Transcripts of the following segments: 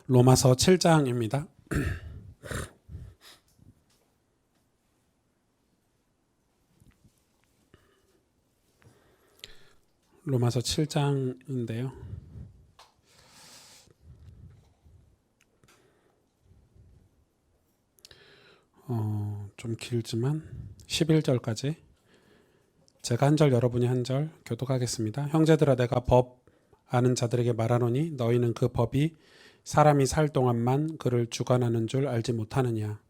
로마서 7장입니다. 로마서 7장인데요. 좀 길지만 11절까지 제가 한 절 여러분이 한 절 교독하겠습니다. 형제들아 내가 법 아는 자들에게 말하노니 너희는 그 법이 사람이 살 동안만 그를 주관하는 줄 알지 못하느냐.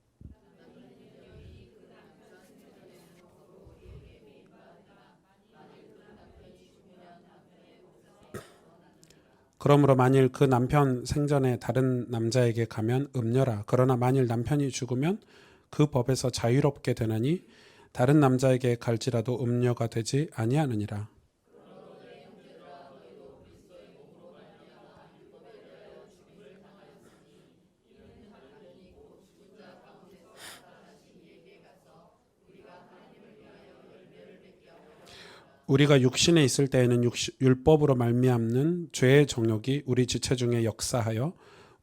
그러므로 만일 그 남편 생전에 다른 남자에게 가면 음녀라. 그러나 만일 남편이 죽으면 그 법에서 자유롭게 되나니 다른 남자에게 갈지라도 음녀가 되지 아니하느니라. 우리가 육신에 있을 때에는 율법으로 말미암는 죄의 정욕이 우리 지체 중에 역사하여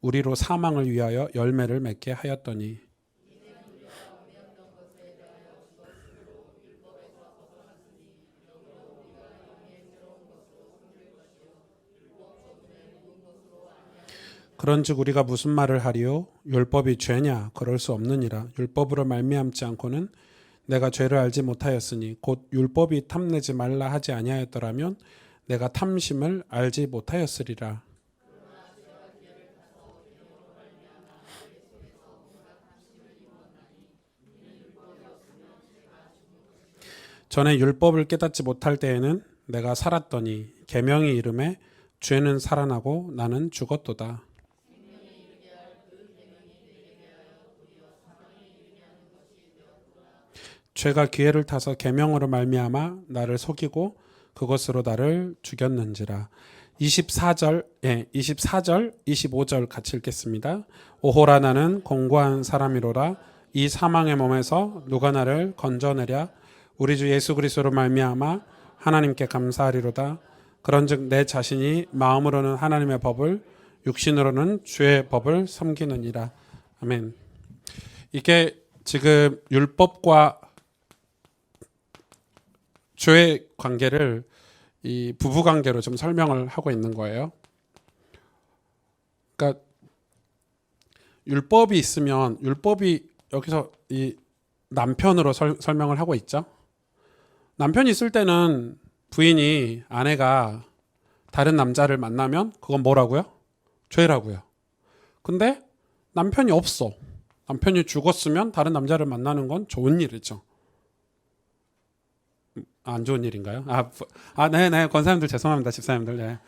우리로 사망을 위하여 열매를 맺게 하였더니 그런즉 우리가 무슨 말을 하리요? 율법이 죄냐? 그럴 수 없느니라. 율법으로 말미암지 않고는 내가 죄를 알지 못하였으니 곧 율법이 탐내지 말라 하지 아니하였더라면 내가 탐심을 알지 못하였으리라. 전에 율법을 깨닫지 못할 때에는 내가 살았더니 계명의 이름에 죄는 살아나고 나는 죽었도다. 죄가 기회를 타서 계명으로 말미암아 나를 속이고 그것으로 나를 죽였는지라. 24절, 25절 같이 읽겠습니다. 오호라 나는 공고한 사람이로라. 이 사망의 몸에서 누가 나를 건져내랴. 우리 주 예수 그리스도로 말미암아 하나님께 감사하리로다. 그런즉 내 자신이 마음으로는 하나님의 법을 육신으로는 주의 법을 섬기느니라. 아멘. 이게 지금 율법과 죄의 관계를 이 부부 관계로 좀 설명을 하고 있는 거예요. 그러니까 율법이 있으면 율법이 여기서 이 남편으로 설명을 하고 있죠. 남편이 있을 때는 부인이 아내가 다른 남자를 만나면 그건 뭐라고요? 죄라고요. 근데 남편이 없어. 남편이 죽었으면 다른 남자를 만나는 건 좋은 일이죠. 안 좋은 일인가요? 네네. 권사님들 죄송합니다. 집사님들. 네.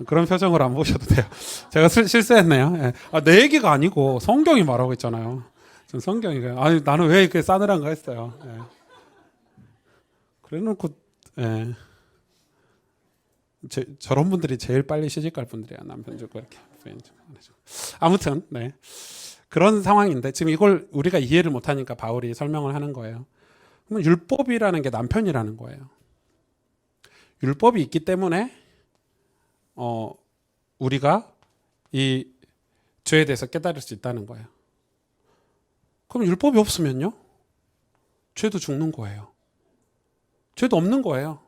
그런 표정으로 안 보셔도 돼요. 제가 실수했네요. 네. 내 얘기가 아니고 성경이 말하고 있잖아요. 전 성경이, 나는 왜 이렇게 싸늘한가 했어요. 네. 그래 놓고, 네. 저런 분들이 제일 빨리 시집갈 분들이야. 남편 주고 이렇게. 아무튼, 네. 그런 상황인데 지금 이걸 우리가 이해를 못하니까 바울이 설명을 하는 거예요. 그러면 율법이라는 게 남편이라는 거예요. 율법이 있기 때문에 우리가 이 죄에 대해서 깨달을 수 있다는 거예요. 그럼 율법이 없으면요? 죄도 죽는 거예요. 죄도 없는 거예요.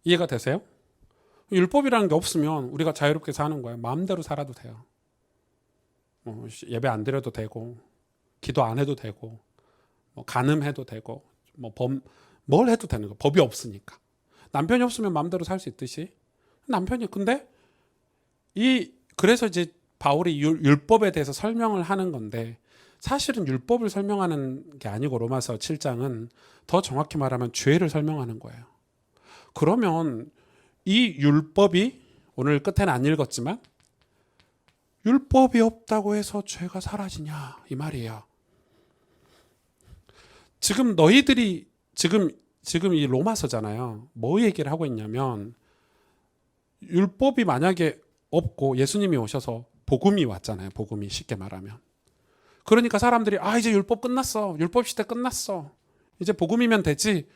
이해가 되세요? 율법이라는 게 없으면 우리가 자유롭게 사는 거예요. 마음대로 살아도 돼요. 예배 안 드려도 되고 기도 안 해도 되고 간음해도 되고 뭘 해도 되는 거. 법이 없으니까. 남편이 없으면 마음대로 살 수 있듯이 남편이 근데 그래서 이제 바울이 율법에 대해서 설명을 하는 건데 사실은 율법을 설명하는 게 아니고 로마서 7장은 더 정확히 말하면 죄를 설명하는 거예요. 그러면 이 율법이 오늘 끝에는 안 읽었지만 율법이 없다고 해서 죄가 사라지냐 이 말이에요. 지금 너희들이 지금 이 로마서잖아요. 뭐 얘기를 하고 있냐면 율법이 만약에 없고 예수님이 오셔서 복음이 왔잖아요. 복음이 쉽게 말하면. 그러니까 사람들이 이제 율법 끝났어. 율법 시대 끝났어. 이제 복음이면 되지.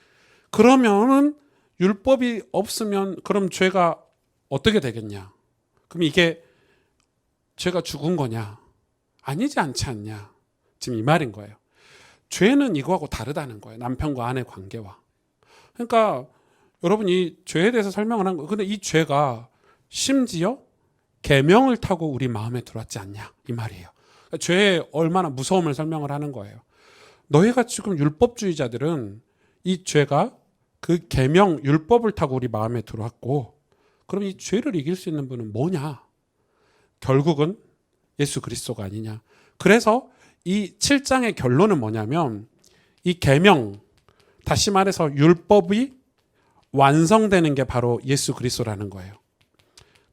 그러면은 율법이 없으면 그럼 죄가 어떻게 되겠냐. 그럼 이게 죄가 죽은 거냐? 아니지 않지 않냐? 지금 이 말인 거예요. 죄는 이거하고 다르다는 거예요. 남편과 아내 관계와. 그러니까 여러분 이 죄에 대해서 설명을 한 거예요. 근데 이 죄가 심지어 계명을 타고 우리 마음에 들어왔지 않냐? 이 말이에요. 그러니까 죄의 얼마나 무서움을 설명을 하는 거예요. 너희가 지금 율법주의자들은 이 죄가 그 계명 율법을 타고 우리 마음에 들어왔고, 그럼 이 죄를 이길 수 있는 분은 뭐냐? 결국은 예수 그리스도가 아니냐? 그래서 이 7장의 결론은 뭐냐면 이 계명, 다시 말해서 율법이 완성되는 게 바로 예수 그리스도라는 거예요.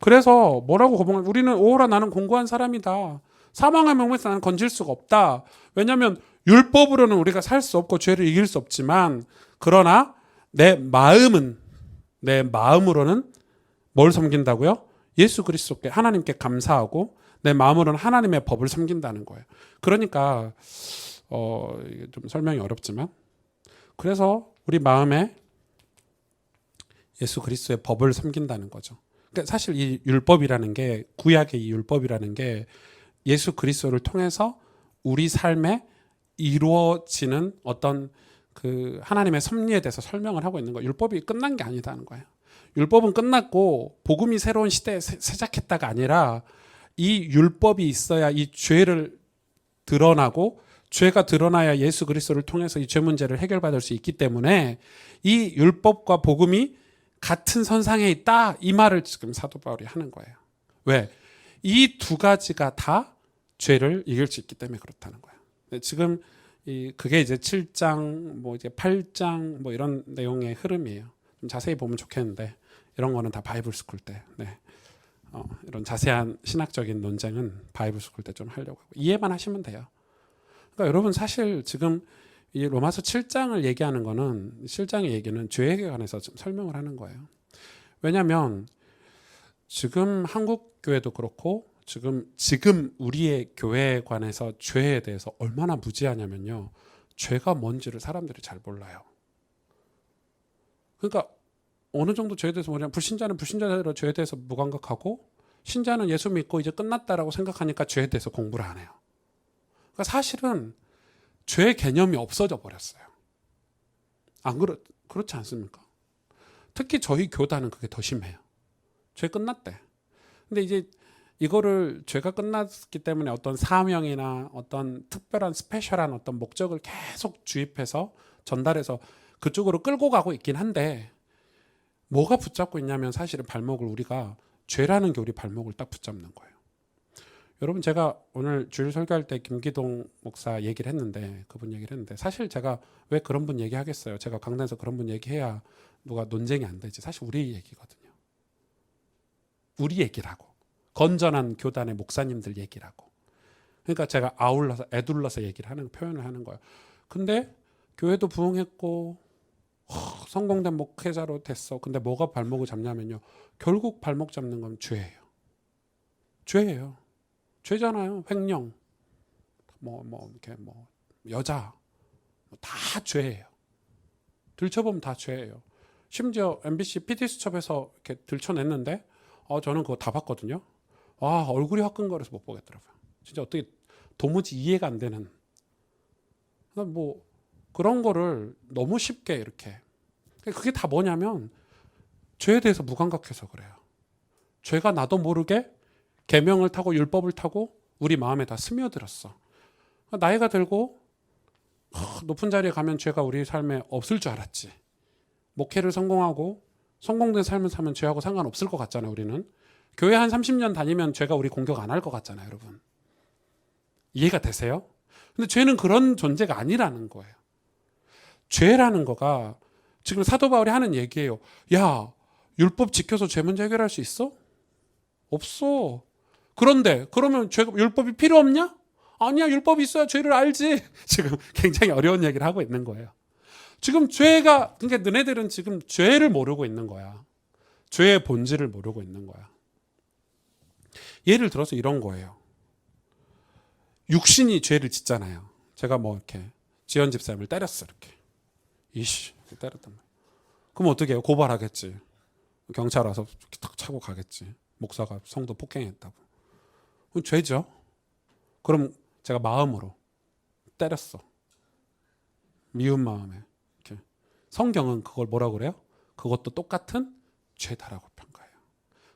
그래서 뭐라고 고백하면 우리는 오호라 나는 공고한 사람이다. 사망의 명에서 나는 건질 수가 없다. 왜냐하면 율법으로는 우리가 살 수 없고 죄를 이길 수 없지만, 그러나 내 마음으로는 뭘 섬긴다고요? 예수 그리스도께 하나님께 감사하고 내 마음으로는 하나님의 법을 섬긴다는 거예요. 그러니까 이게 좀 설명이 어렵지만, 그래서 우리 마음에 예수 그리스도의 법을 섬긴다는 거죠. 그러니까 사실 이 율법이라는 게, 구약의 이 율법이라는 게 예수 그리스도를 통해서 우리 삶에 이루어지는 어떤 그 하나님의 섭리에 대해서 설명을 하고 있는 거예요. 율법이 끝난 게 아니다는 거예요. 율법은 끝났고 복음이 새로운 시대에 시작했다가 아니라, 이 율법이 있어야 이 죄를 드러나고, 죄가 드러나야 예수 그리스도를 통해서 이 죄 문제를 해결받을 수 있기 때문에 이 율법과 복음이 같은 선상에 있다, 이 말을 지금 사도 바울이 하는 거예요. 왜? 이 두 가지가 다 죄를 이길 수 있기 때문에 그렇다는 거예요. 지금 그게 이제 7장, 뭐 이제 8장 뭐 이런 내용의 흐름이에요. 좀 자세히 보면 좋겠는데 이런 거는 다 바이블 스쿨 때, 이런 자세한 신학적인 논쟁은 바이블 스쿨 때 좀 하려고 하고, 이해만 하시면 돼요. 그러니까 여러분 사실 지금 이 로마서 7장을 얘기하는 거는, 7장의 얘기는 죄에 관해서 좀 설명을 하는 거예요. 왜냐하면 지금 한국 교회도 그렇고 지금 우리의 교회에 관해서 죄에 대해서 얼마나 무지하냐면요, 죄가 뭔지를 사람들이 잘 몰라요. 그러니까 어느 정도 죄에 대해서 뭐냐면, 불신자는 불신자대로 죄에 대해서 무감각하고, 신자는 예수 믿고 이제 끝났다라고 생각하니까 죄에 대해서 공부를 안 해요. 그러니까 사실은 죄 개념이 없어져 버렸어요. 그렇지 않습니까? 특히 저희 교단은 그게 더 심해요. 죄 끝났대. 근데 이제 이거를 죄가 끝났기 때문에 어떤 사명이나 어떤 특별한 스페셜한 어떤 목적을 계속 주입해서 전달해서 그쪽으로 끌고 가고 있긴 한데, 뭐가 붙잡고 있냐면 사실은 발목을, 우리가 죄라는 게 우리 발목을 딱 붙잡는 거예요. 여러분 제가 오늘 주일 설교할 때 김기동 목사 얘기를 했는데, 그분 얘기를 했는데, 사실 제가 왜 그런 분 얘기하겠어요. 제가 강단에서 그런 분 얘기해야 누가 논쟁이 안 되지. 사실 우리 얘기거든요. 우리 얘기라고. 건전한 교단의 목사님들 얘기라고. 그러니까 제가 애둘러서 얘기를 하는, 표현을 하는 거예요. 근데 교회도 부흥했고 성공된 목회자로 됐어. 근데 뭐가 발목을 잡냐면요, 결국 발목 잡는 건 죄예요. 죄예요. 죄잖아요. 횡령, 이렇게 여자, 다 죄예요. 들춰보면 다 죄예요. 심지어 MBC PD 수첩에서 이렇게 들춰냈는데, 저는 그거 다 봤거든요. 얼굴이 화끈거려서 못 보겠더라고요. 진짜 어떻게 도무지 이해가 안 되는, 뭐 그런 거를 너무 쉽게 이렇게. 그게 다 뭐냐면 죄에 대해서 무감각해서 그래요. 죄가 나도 모르게 계명을 타고 율법을 타고 우리 마음에 다 스며들었어. 나이가 들고 높은 자리에 가면 죄가 우리 삶에 없을 줄 알았지. 목회를 성공하고 성공된 삶을 사면 죄하고 상관없을 것 같잖아요. 우리는 교회 한 30년 다니면 죄가 우리 공격 안 할 것 같잖아요. 여러분 이해가 되세요? 근데 죄는 그런 존재가 아니라는 거예요. 죄라는 거가 지금 사도 바울이 하는 얘기예요. 야, 율법 지켜서 죄 문제 해결할 수 있어? 없어. 그런데 그러면 율법이 필요 없냐? 아니야, 율법이 있어야 죄를 알지. 지금 굉장히 어려운 얘기를 하고 있는 거예요. 지금 그러니까 너네들은 지금 죄를 모르고 있는 거야. 죄의 본질을 모르고 있는 거야. 예를 들어서 이런 거예요. 육신이 죄를 짓잖아요. 제가 이렇게 지연 집사님을 때렸어, 이렇게. 때렸단 말이야. 그럼 어떻게 해요? 고발하겠지. 경찰 와서 탁 차고 가겠지. 목사가 성도 폭행했다고. 그건 죄죠. 그럼 제가 마음으로 때렸어. 미운 마음에. 이렇게. 성경은 그걸 뭐라고 그래요? 그것도 똑같은 죄다라고 평가해요.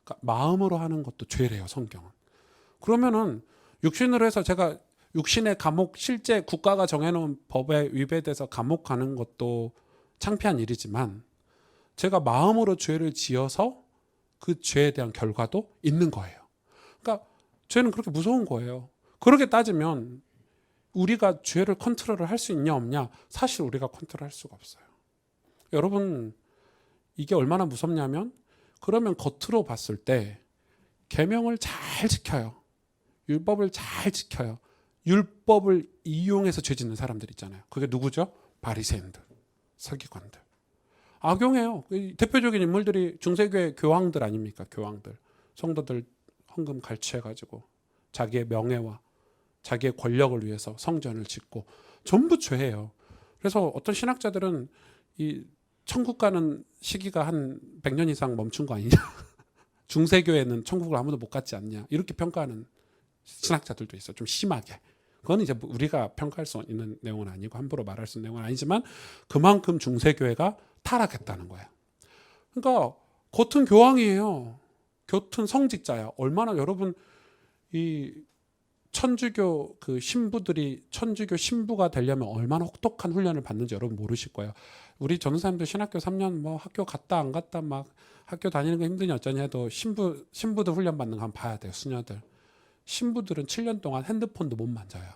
그러니까 마음으로 하는 것도 죄래요, 성경은. 그러면은 육신으로 해서 제가 육신의 감옥, 실제 국가가 정해놓은 법에 위배돼서 감옥 가는 것도 창피한 일이지만 제가 마음으로 죄를 지어서 그 죄에 대한 결과도 있는 거예요. 그러니까 죄는 그렇게 무서운 거예요. 그렇게 따지면 우리가 죄를 컨트롤을 할 수 있냐 없냐, 사실 우리가 컨트롤할 수가 없어요. 여러분, 이게 얼마나 무섭냐면, 그러면 겉으로 봤을 때 계명을 잘 지켜요. 율법을 잘 지켜요. 율법을 이용해서 죄 짓는 사람들 있잖아요. 그게 누구죠? 바리새인들, 서기관들. 악용해요. 대표적인 인물들이 중세교회 교황들 아닙니까? 교황들. 성도들 헌금 갈취해가지고 자기의 명예와 자기의 권력을 위해서 성전을 짓고 전부 죄예요. 그래서 어떤 신학자들은 이 천국 가는 시기가 한 100년 이상 멈춘 거 아니냐. 중세교회는 천국을 아무도 못 갔지 않냐. 이렇게 평가하는 신학자들도 있어요. 좀 심하게. 그건 이제 우리가 평가할 수 있는 내용은 아니고 함부로 말할 수 있는 내용은 아니지만 그만큼 중세교회가 타락했다는 거예요. 그러니까 겉은 교황이에요. 겉은 성직자야. 얼마나 여러분 이 천주교 그 신부들이 천주교 신부가 되려면 얼마나 혹독한 훈련을 받는지 여러분 모르실 거예요. 우리 전도사님도 신학교 3년 뭐 학교 갔다 안 갔다 막 학교 다니는 거 힘드니 어쩌니 해도 신부들 훈련 받는 거 한번 봐야 돼요. 수녀들. 신부들은 7년 동안 핸드폰도 못 만져요.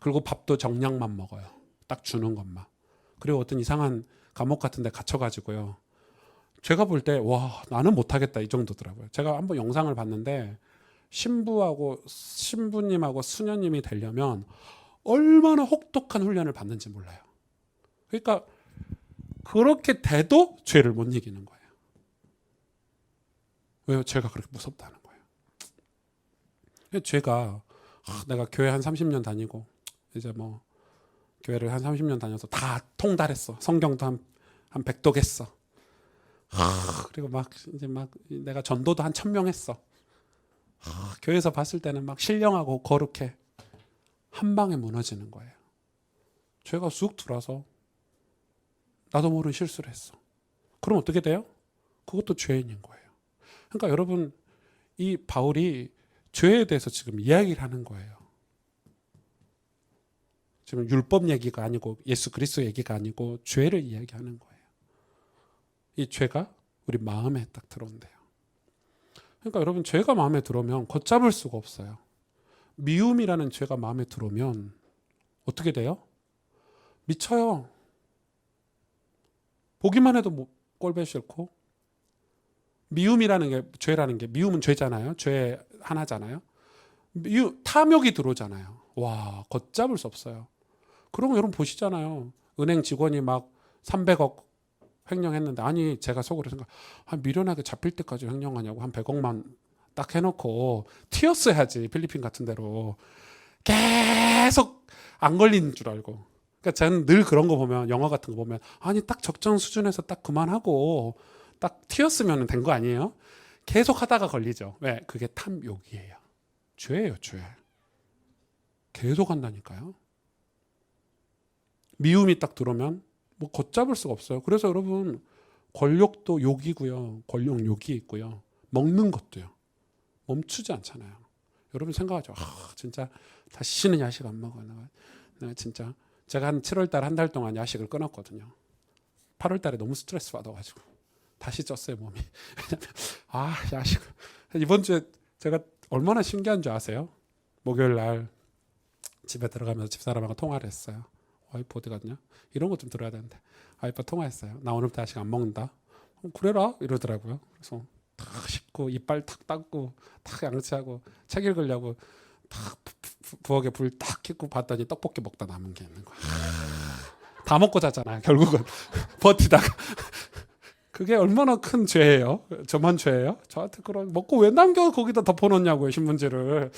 그리고 밥도 정량만 먹어요. 딱 주는 것만. 그리고 어떤 이상한 감옥 같은 데 갇혀가지고요. 제가 볼 때 와 나는 못하겠다 이 정도더라고요. 제가 한번 영상을 봤는데 신부님하고 수녀님이 되려면 얼마나 혹독한 훈련을 받는지 몰라요. 그러니까 그렇게 돼도 죄를 못 이기는 거예요. 왜요? 죄가 그렇게 무섭다는 거예요. 죄가 내가 교회 한 30년 다니고 이제 뭐 교회를 한 30년 다녀서 다 통달했어. 성경도 한 100독 했어. 그리고 막 이제 막 내가 전도도 한 1000명 했어. 교회에서 봤을 때는 막 신령하고 거룩해. 한 방에 무너지는 거예요. 죄가 쑥 들어와서 나도 모르는 실수를 했어. 그럼 어떻게 돼요? 그것도 죄인인 거예요. 그러니까 여러분 이 바울이 죄에 대해서 지금 이야기를 하는 거예요. 지금 율법 얘기가 아니고 예수 그리스도 얘기가 아니고 죄를 이야기하는 거예요. 이 죄가 우리 마음에 딱 들어온대요. 그러니까 여러분 죄가 마음에 들어오면 걷잡을 수가 없어요. 미움이라는 죄가 마음에 들어오면 어떻게 돼요? 미쳐요. 보기만 해도 꼴보기 싫고 미움이라는 게 죄라는 게 미움은 죄잖아요. 죄 하나잖아요. 탐욕이 들어오잖아요. 와 걷잡을 수 없어요. 그러면 여러분 보시잖아요. 은행 직원이 막 300억 횡령했는데 아니 제가 속으로 생각 미련하게 잡힐 때까지 횡령하냐고 한 100억만 딱 해놓고 튀었어야지 필리핀 같은 데로 계속 안 걸리는 줄 알고. 그러니까 저는 늘 그런 거 보면 영화 같은 거 보면 아니 딱 적정 수준에서 딱 그만하고 딱 튀었으면 된 거 아니에요? 계속 하다가 걸리죠. 왜? 그게 탐욕이에요. 죄예요, 죄. 계속 한다니까요. 미움이 딱 들어오면 뭐 걷잡을 수가 없어요. 그래서 여러분 권력도 욕이고요. 권력 욕이 있고요. 먹는 것도요. 멈추지 않잖아요. 여러분 생각하죠. 진짜 다시는 야식 안 먹어. 내가 진짜 제가 한 7월 달 한 달 동안 야식을 끊었거든요. 8월 달에 너무 스트레스 받아가지고 다시 쪘어요 몸이. 야식. 이번 주에 제가 얼마나 신기한 줄 아세요? 목요일 날 집에 들어가면서 집사람하고 통화를 했어요. 와이프 어디 갔냐? 이런 것 좀 들어야 되는데 와이프 통화했어요. 나 오늘부터 야식 안 먹는다. 그래라 이러더라고요. 그래서 탁 씻고 이빨 탁 닦고 탁 양치하고 책 읽으려고 탁 부엌에 불 딱 켜고 봤더니 떡볶이 먹다 남은 게 있는 거야. 다 먹고 자잖아요. 결국은 버티다가 그게 얼마나 큰 죄예요. 저만 죄예요. 저한테 그런 먹고 왜 남겨 거기다 덮어놓냐고요 신문지를.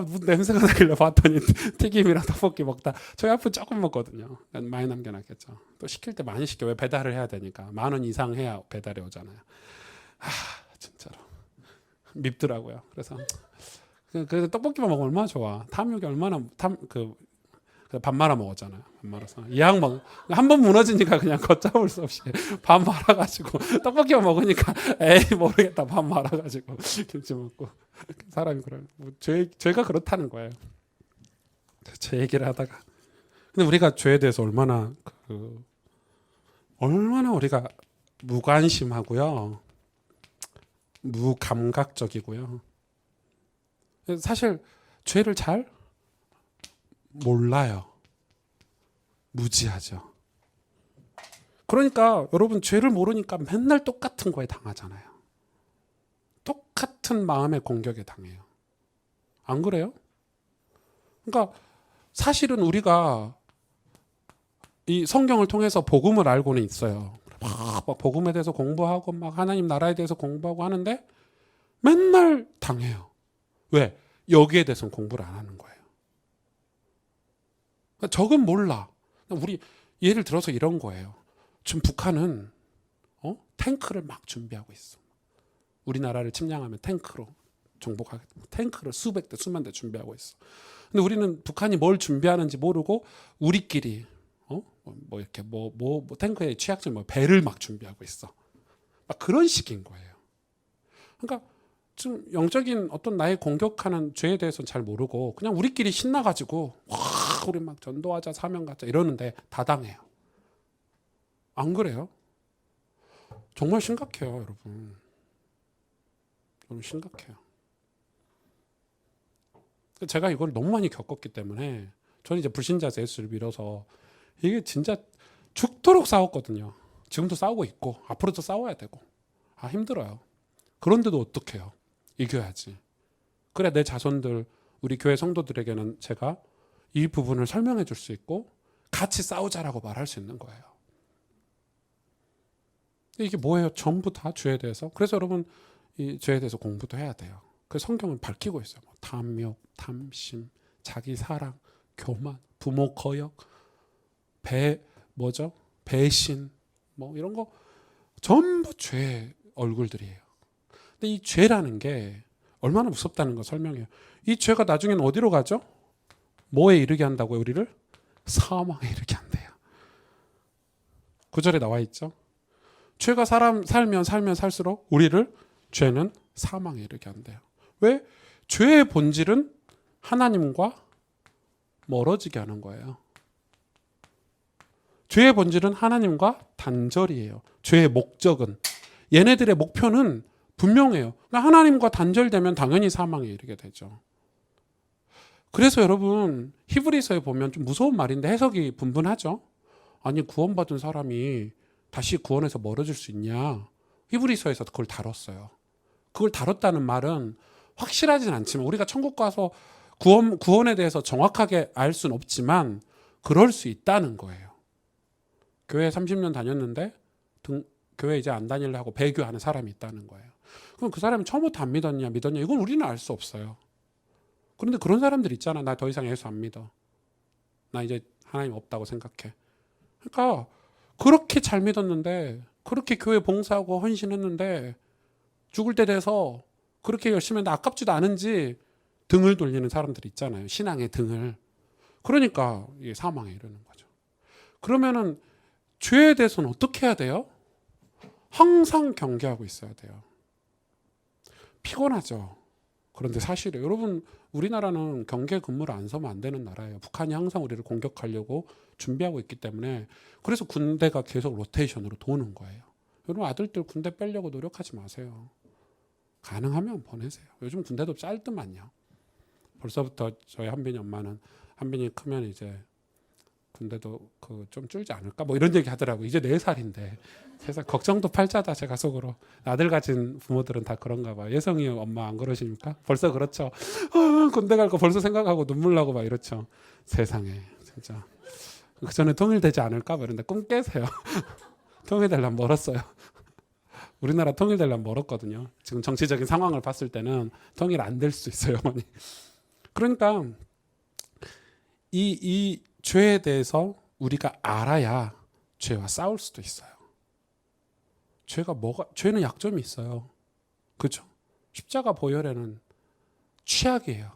무슨 냄새가 나길래 봤더니 튀김이랑 떡볶이 먹다 저희 앞에 조금 먹거든요. 많이 남겨놨겠죠. 또 시킬 때 많이 시켜. 왜 배달을 해야 되니까 10,000원 이상 해야 배달이 오잖아요. 진짜로 밉더라고요. 그래서 그 떡볶이만 먹으면 얼마나 좋아. 탐욕이 얼마나 밥 말아 먹었잖아요. 밥 말아서 이왕 한 번 무너지니까 그냥 걷잡을 수 없이 밥 말아가지고 떡볶이만 먹으니까 에이 모르겠다 밥 말아가지고 김치 먹고 사람이 그래. 뭐 죄가 그렇다는 거예요. 제 얘기를 하다가 근데 우리가 죄에 대해서 얼마나 우리가 무관심하고요, 무감각적이고요. 사실 죄를 잘 몰라요. 무지하죠. 그러니까 여러분 죄를 모르니까 맨날 똑같은 거에 당하잖아요. 똑같은 마음의 공격에 당해요. 안 그래요? 그러니까 사실은 우리가 이 성경을 통해서 복음을 알고는 있어요. 막 복음에 대해서 공부하고 막 하나님 나라에 대해서 공부하고 하는데 맨날 당해요. 왜? 여기에 대해서는 공부를 안 하는 거예요. 적은 몰라. 우리 예를 들어서 이런 거예요. 지금 북한은 탱크를 막 준비하고 있어. 우리나라를 침략하면 탱크로 정복하게, 탱크를 수백 대 수만 대 준비하고 있어. 근데 우리는 북한이 뭘 준비하는지 모르고 우리끼리 뭐 이렇게 탱크의 취약점 배를 막 준비하고 있어. 막 그런 식인 거예요. 그러니까 좀 영적인 어떤 나의 공격하는 죄에 대해서는 잘 모르고 그냥 우리끼리 신나가지고 와 우리 막 전도하자 사명 갖자 이러는데 다 당해요. 안 그래요? 정말 심각해요, 여러분. 여러분 심각해요. 제가 이걸 너무 많이 겪었기 때문에 저는 이제 불신자에서 예수를 믿어서 이게 진짜 죽도록 싸웠거든요. 지금도 싸우고 있고 앞으로도 싸워야 되고 힘들어요. 그런데도 어떡해요? 이겨야지. 그래 내 자손들 우리 교회 성도들에게는 제가 이 부분을 설명해 줄 수 있고 같이 싸우자라고 말할 수 있는 거예요. 이게 뭐예요? 전부 다 죄에 대해서. 그래서 여러분 이 죄에 대해서 공부도 해야 돼요. 그 성경은 밝히고 있어요. 탐욕, 탐심, 자기 사랑, 교만, 부모 거역, 배신, 뭐 이런 거 전부 죄의 얼굴들이에요. 근데 이 죄라는 게 얼마나 무섭다는 거 설명해요. 이 죄가 나중엔 어디로 가죠? 뭐에 이르게 한다고요? 우리를 사망에 이르게 한대요. 9절에 나와 있죠. 죄가 사람 살면 살수록 우리를 죄는 사망에 이르게 한대요. 왜? 죄의 본질은 하나님과 멀어지게 하는 거예요. 죄의 본질은 하나님과 단절이에요. 죄의 목적은, 얘네들의 목표는 분명해요. 그러니까 하나님과 단절되면 당연히 사망에 이르게 되죠. 그래서 여러분 히브리서에 보면 좀 무서운 말인데 해석이 분분하죠. 아니 구원받은 사람이 다시 구원에서 멀어질 수 있냐. 히브리서에서 그걸 다뤘어요. 그걸 다뤘다는 말은 확실하진 않지만 우리가 천국 가서 구원에 대해서 정확하게 알 수는 없지만 그럴 수 있다는 거예요. 교회 30년 다녔는데 교회 이제 안 다닐래 하고 배교하는 사람이 있다는 거예요. 그럼 그 사람이 처음부터 안 믿었냐 이건 우리는 알 수 없어요. 그런데 그런 사람들 있잖아. 나 더 이상 예수 안 믿어. 나 이제 하나님 없다고 생각해. 그러니까 그렇게 잘 믿었는데 그렇게 교회 봉사하고 헌신했는데 죽을 때 돼서 그렇게 열심히 했는데 아깝지도 않은지 등을 돌리는 사람들이 있잖아요. 신앙의 등을. 그러니까 이게 사망에 이르는 거죠. 그러면은 죄에 대해서는 어떻게 해야 돼요? 항상 경계하고 있어야 돼요. 피곤하죠. 그런데 사실은 여러분 우리나라는 경계 근무를 안 서면 안 되는 나라예요. 북한이 항상 우리를 공격하려고 준비하고 있기 때문에 그래서 군대가 계속 로테이션으로 도는 거예요. 여러분 아들들 군대 빼려고 노력하지 마세요. 가능하면 보내세요. 요즘 군대도 짧더만요. 벌써부터 저희 한빈이 엄마는 한빈이 크면 이제 군대도 좀 줄지 않을까 뭐 이런 얘기 하더라고. 이제 4살인데 세상 걱정도 팔자다. 제가 속으로 아들 가진 부모들은 다 그런가 봐. 예성이 엄마 안 그러십니까? 벌써 그렇죠. 군대 갈 거 벌써 생각하고 눈물 나고 막 이렇죠. 세상에 진짜 그 전에 통일되지 않을까 봐 이런데 꿈 깨세요. 통일되려면 멀었어요. 우리나라 통일되려면 멀었거든요. 지금 정치적인 상황을 봤을 때는 통일 안 될 수 있어요, 어머니. 그러니까 이 죄에 대해서 우리가 알아야 죄와 싸울 수도 있어요. 죄는 약점이 있어요. 그렇죠? 십자가 보혈에는 취약이에요.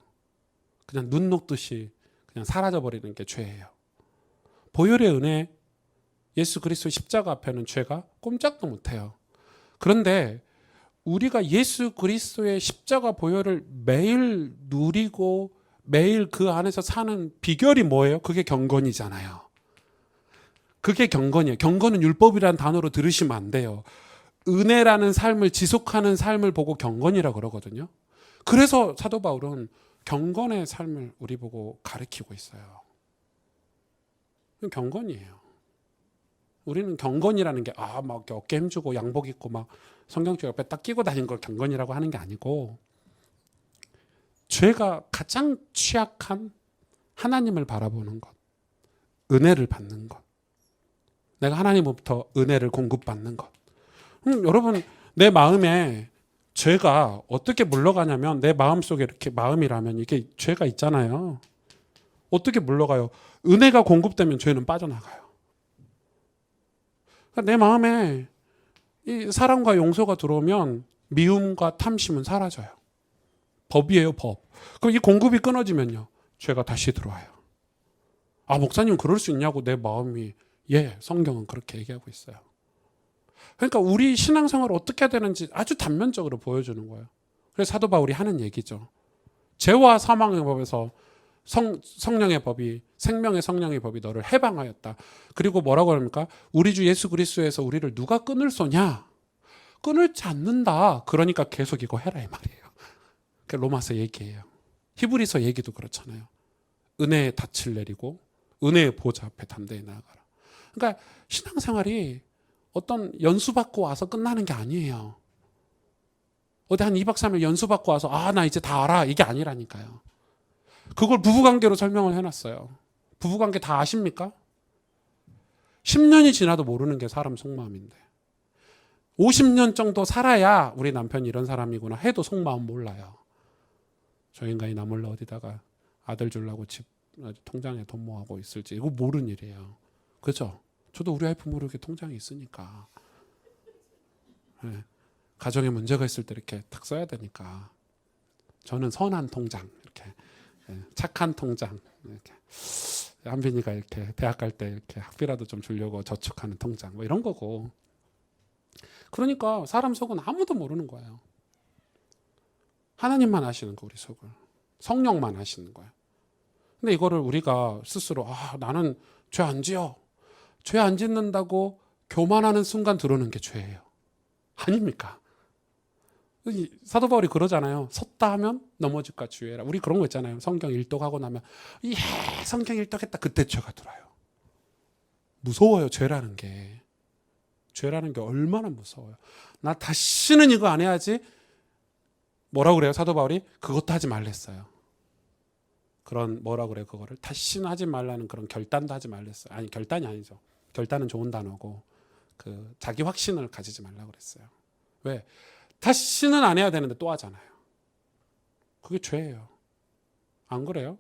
그냥 눈 녹듯이 그냥 사라져버리는 게 죄예요. 보혈의 은혜, 예수 그리스도의 십자가 앞에는 죄가 꼼짝도 못해요. 그런데 우리가 예수 그리스도의 십자가 보혈을 매일 누리고 매일 그 안에서 사는 비결이 뭐예요? 그게 경건이잖아요. 그게 경건이에요. 경건은 율법이라는 단어로 들으시면 안 돼요. 은혜라는 삶을 지속하는 삶을 보고 경건이라고 그러거든요. 그래서 사도 바울은 경건의 삶을 우리 보고 가르치고 있어요. 경건이에요. 우리는 경건이라는 게 막 어깨 힘주고 양복 입고 막 성경책 옆에 딱 끼고 다니는 걸 경건이라고 하는 게 아니고, 죄가 가장 취약한 하나님을 바라보는 것, 은혜를 받는 것, 내가 하나님으로부터 은혜를 공급받는 것. 여러분, 내 마음에 죄가 어떻게 물러가냐면, 내 마음속에 이렇게 마음이라면 이게 죄가 있잖아요. 어떻게 물러가요? 은혜가 공급되면 죄는 빠져나가요. 그러니까 내 마음에 이 사랑과 용서가 들어오면 미움과 탐심은 사라져요. 법이에요, 법. 그럼 이 공급이 끊어지면요, 죄가 다시 들어와요. 아, 목사님 그럴 수 있냐고 내 마음이, 성경은 그렇게 얘기하고 있어요. 그러니까 우리 신앙생활을 어떻게 해야 되는지 아주 단면적으로 보여주는 거예요. 그래서 사도 바울이 하는 얘기죠. 죄와 사망의 법에서 성령의 법이, 생명의 성령의 법이 너를 해방하였다. 그리고 뭐라고 합니까? 우리 주 예수 그리스도에서 우리를 누가 끊을 소냐? 끊을지 않는다. 그러니까 계속 이거 해라 이 말이에요. 그 로마서 얘기예요. 히브리서 얘기도 그렇잖아요. 은혜의 닻을 내리고 은혜의 보좌 앞에 담대히 나아가라. 그러니까 신앙생활이 어떤 연수받고 와서 끝나는 게 아니에요. 어디 한 2박 3일 연수받고 와서 나 이제 다 알아, 이게 아니라니까요. 그걸 부부관계로 설명을 해놨어요. 부부관계 다 아십니까? 10년이 지나도 모르는 게 사람 속마음인데, 50년 정도 살아야 우리 남편이 이런 사람이구나 해도 속마음 몰라요. 저 인간이 나 몰라 어디다가 아들 주려고 집 통장에 돈 모아고 있을지 이거 모르는 일이에요. 그죠? 저도 우리 와이프 모르게 통장이 있으니까. 가정에 문제가 있을 때 이렇게 탁 써야 되니까. 저는 선한 통장, 이렇게 착한 통장, 이렇게 한빈이가 이렇게 대학 갈 때 이렇게 학비라도 좀 주려고 저축하는 통장, 뭐 이런 거고. 그러니까 사람 속은 아무도 모르는 거예요. 하나님만 아시는 거, 우리 속을. 성령만 아시는 거예요. 근데 이거를 우리가 스스로 나는 죄 안 지어, 죄 안 짓는다고 교만하는 순간 들어오는 게 죄예요. 아닙니까? 사도 바울이 그러잖아요. 섰다 하면 넘어질까 주의해라. 우리 그런 거 있잖아요. 성경 일독하고 나면 성경 일독했다, 그때 죄가 들어요. 무서워요. 죄라는 게 얼마나 무서워요. 나 다시는 이거 안 해야지. 뭐라고 그래요? 사도 바울이 그것도 하지 말랬어요. 그런 뭐라고 그래요? 그거를 다시는 하지 말라는 그런 결단도 하지 말랬어요. 아니, 결단이 아니죠. 결단은 좋은 단어고, 그 자기 확신을 가지지 말라고 그랬어요. 왜? 다시는 안 해야 되는데 또 하잖아요. 그게 죄예요. 안 그래요?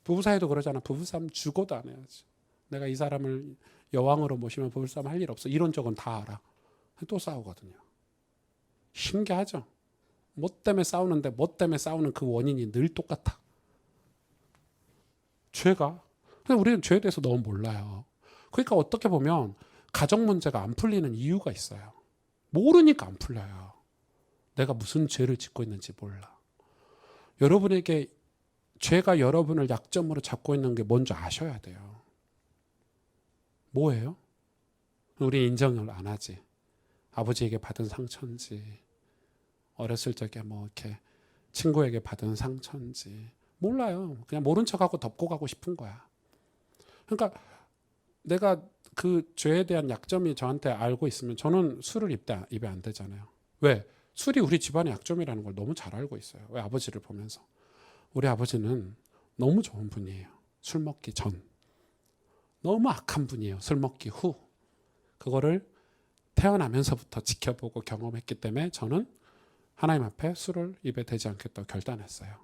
부부 사이도 그러잖아. 부부싸움 죽어도 안 해야지. 내가 이 사람을 여왕으로 모시면 부부싸움 할 일 없어. 이런 적은 다 알아. 또 싸우거든요. 신기하죠? 뭐 때문에 싸우는데 뭐 때문에 싸우는 그 원인이 늘 똑같아. 죄가. 근데 우리는 죄에 대해서 너무 몰라요. 그러니까 어떻게 보면 가정 문제가 안 풀리는 이유가 있어요. 모르니까 안 풀려요. 내가 무슨 죄를 짓고 있는지 몰라. 여러분에게 죄가 여러분을 약점으로 잡고 있는 게 뭔지 아셔야 돼요. 뭐예요? 우리 인정을 안 하지. 아버지에게 받은 상처인지, 어렸을 적에 뭐 이렇게 친구에게 받은 상처인지 몰라요. 그냥 모른 척하고 덮고 가고 싶은 거야. 그러니까 내가 그 죄에 대한 약점이 저한테 알고 있으면 저는 술을 입에 안 대잖아요. 왜? 술이 우리 집안의 약점이라는 걸 너무 잘 알고 있어요. 왜? 아버지를 보면서. 우리 아버지는 너무 좋은 분이에요. 술 먹기 전. 너무 악한 분이에요. 술 먹기 후. 그거를 태어나면서부터 지켜보고 경험했기 때문에 저는 하나님 앞에 술을 입에 대지 않겠다고 결단했어요.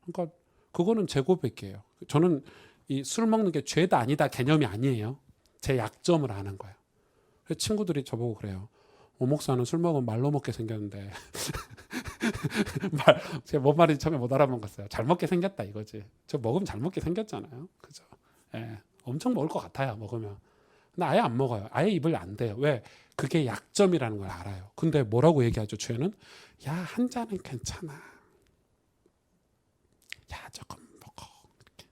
그러니까 그거는 제 고백이에요. 저는 이 술 먹는 게 죄다 아니다 개념이 아니에요. 제 약점을 아는 거예요. 그래서 친구들이 저보고 그래요. 오 목사는 술 먹으면 말로 먹게 생겼는데 제가 뭔 말인지 처음에 못 알아먹었어요. 잘 먹게 생겼다 이거지. 저 먹으면 잘 먹게 생겼잖아요. 그죠? 예, 엄청 먹을 것 같아요. 먹으면. 근데 아예 안 먹어요. 아예 입을 안 대요. 왜? 그게 약점이라는 걸 알아요. 근데 뭐라고 얘기하죠? 죄는 야, 한 잔은 괜찮아. 야, 조금 먹어. 이렇게.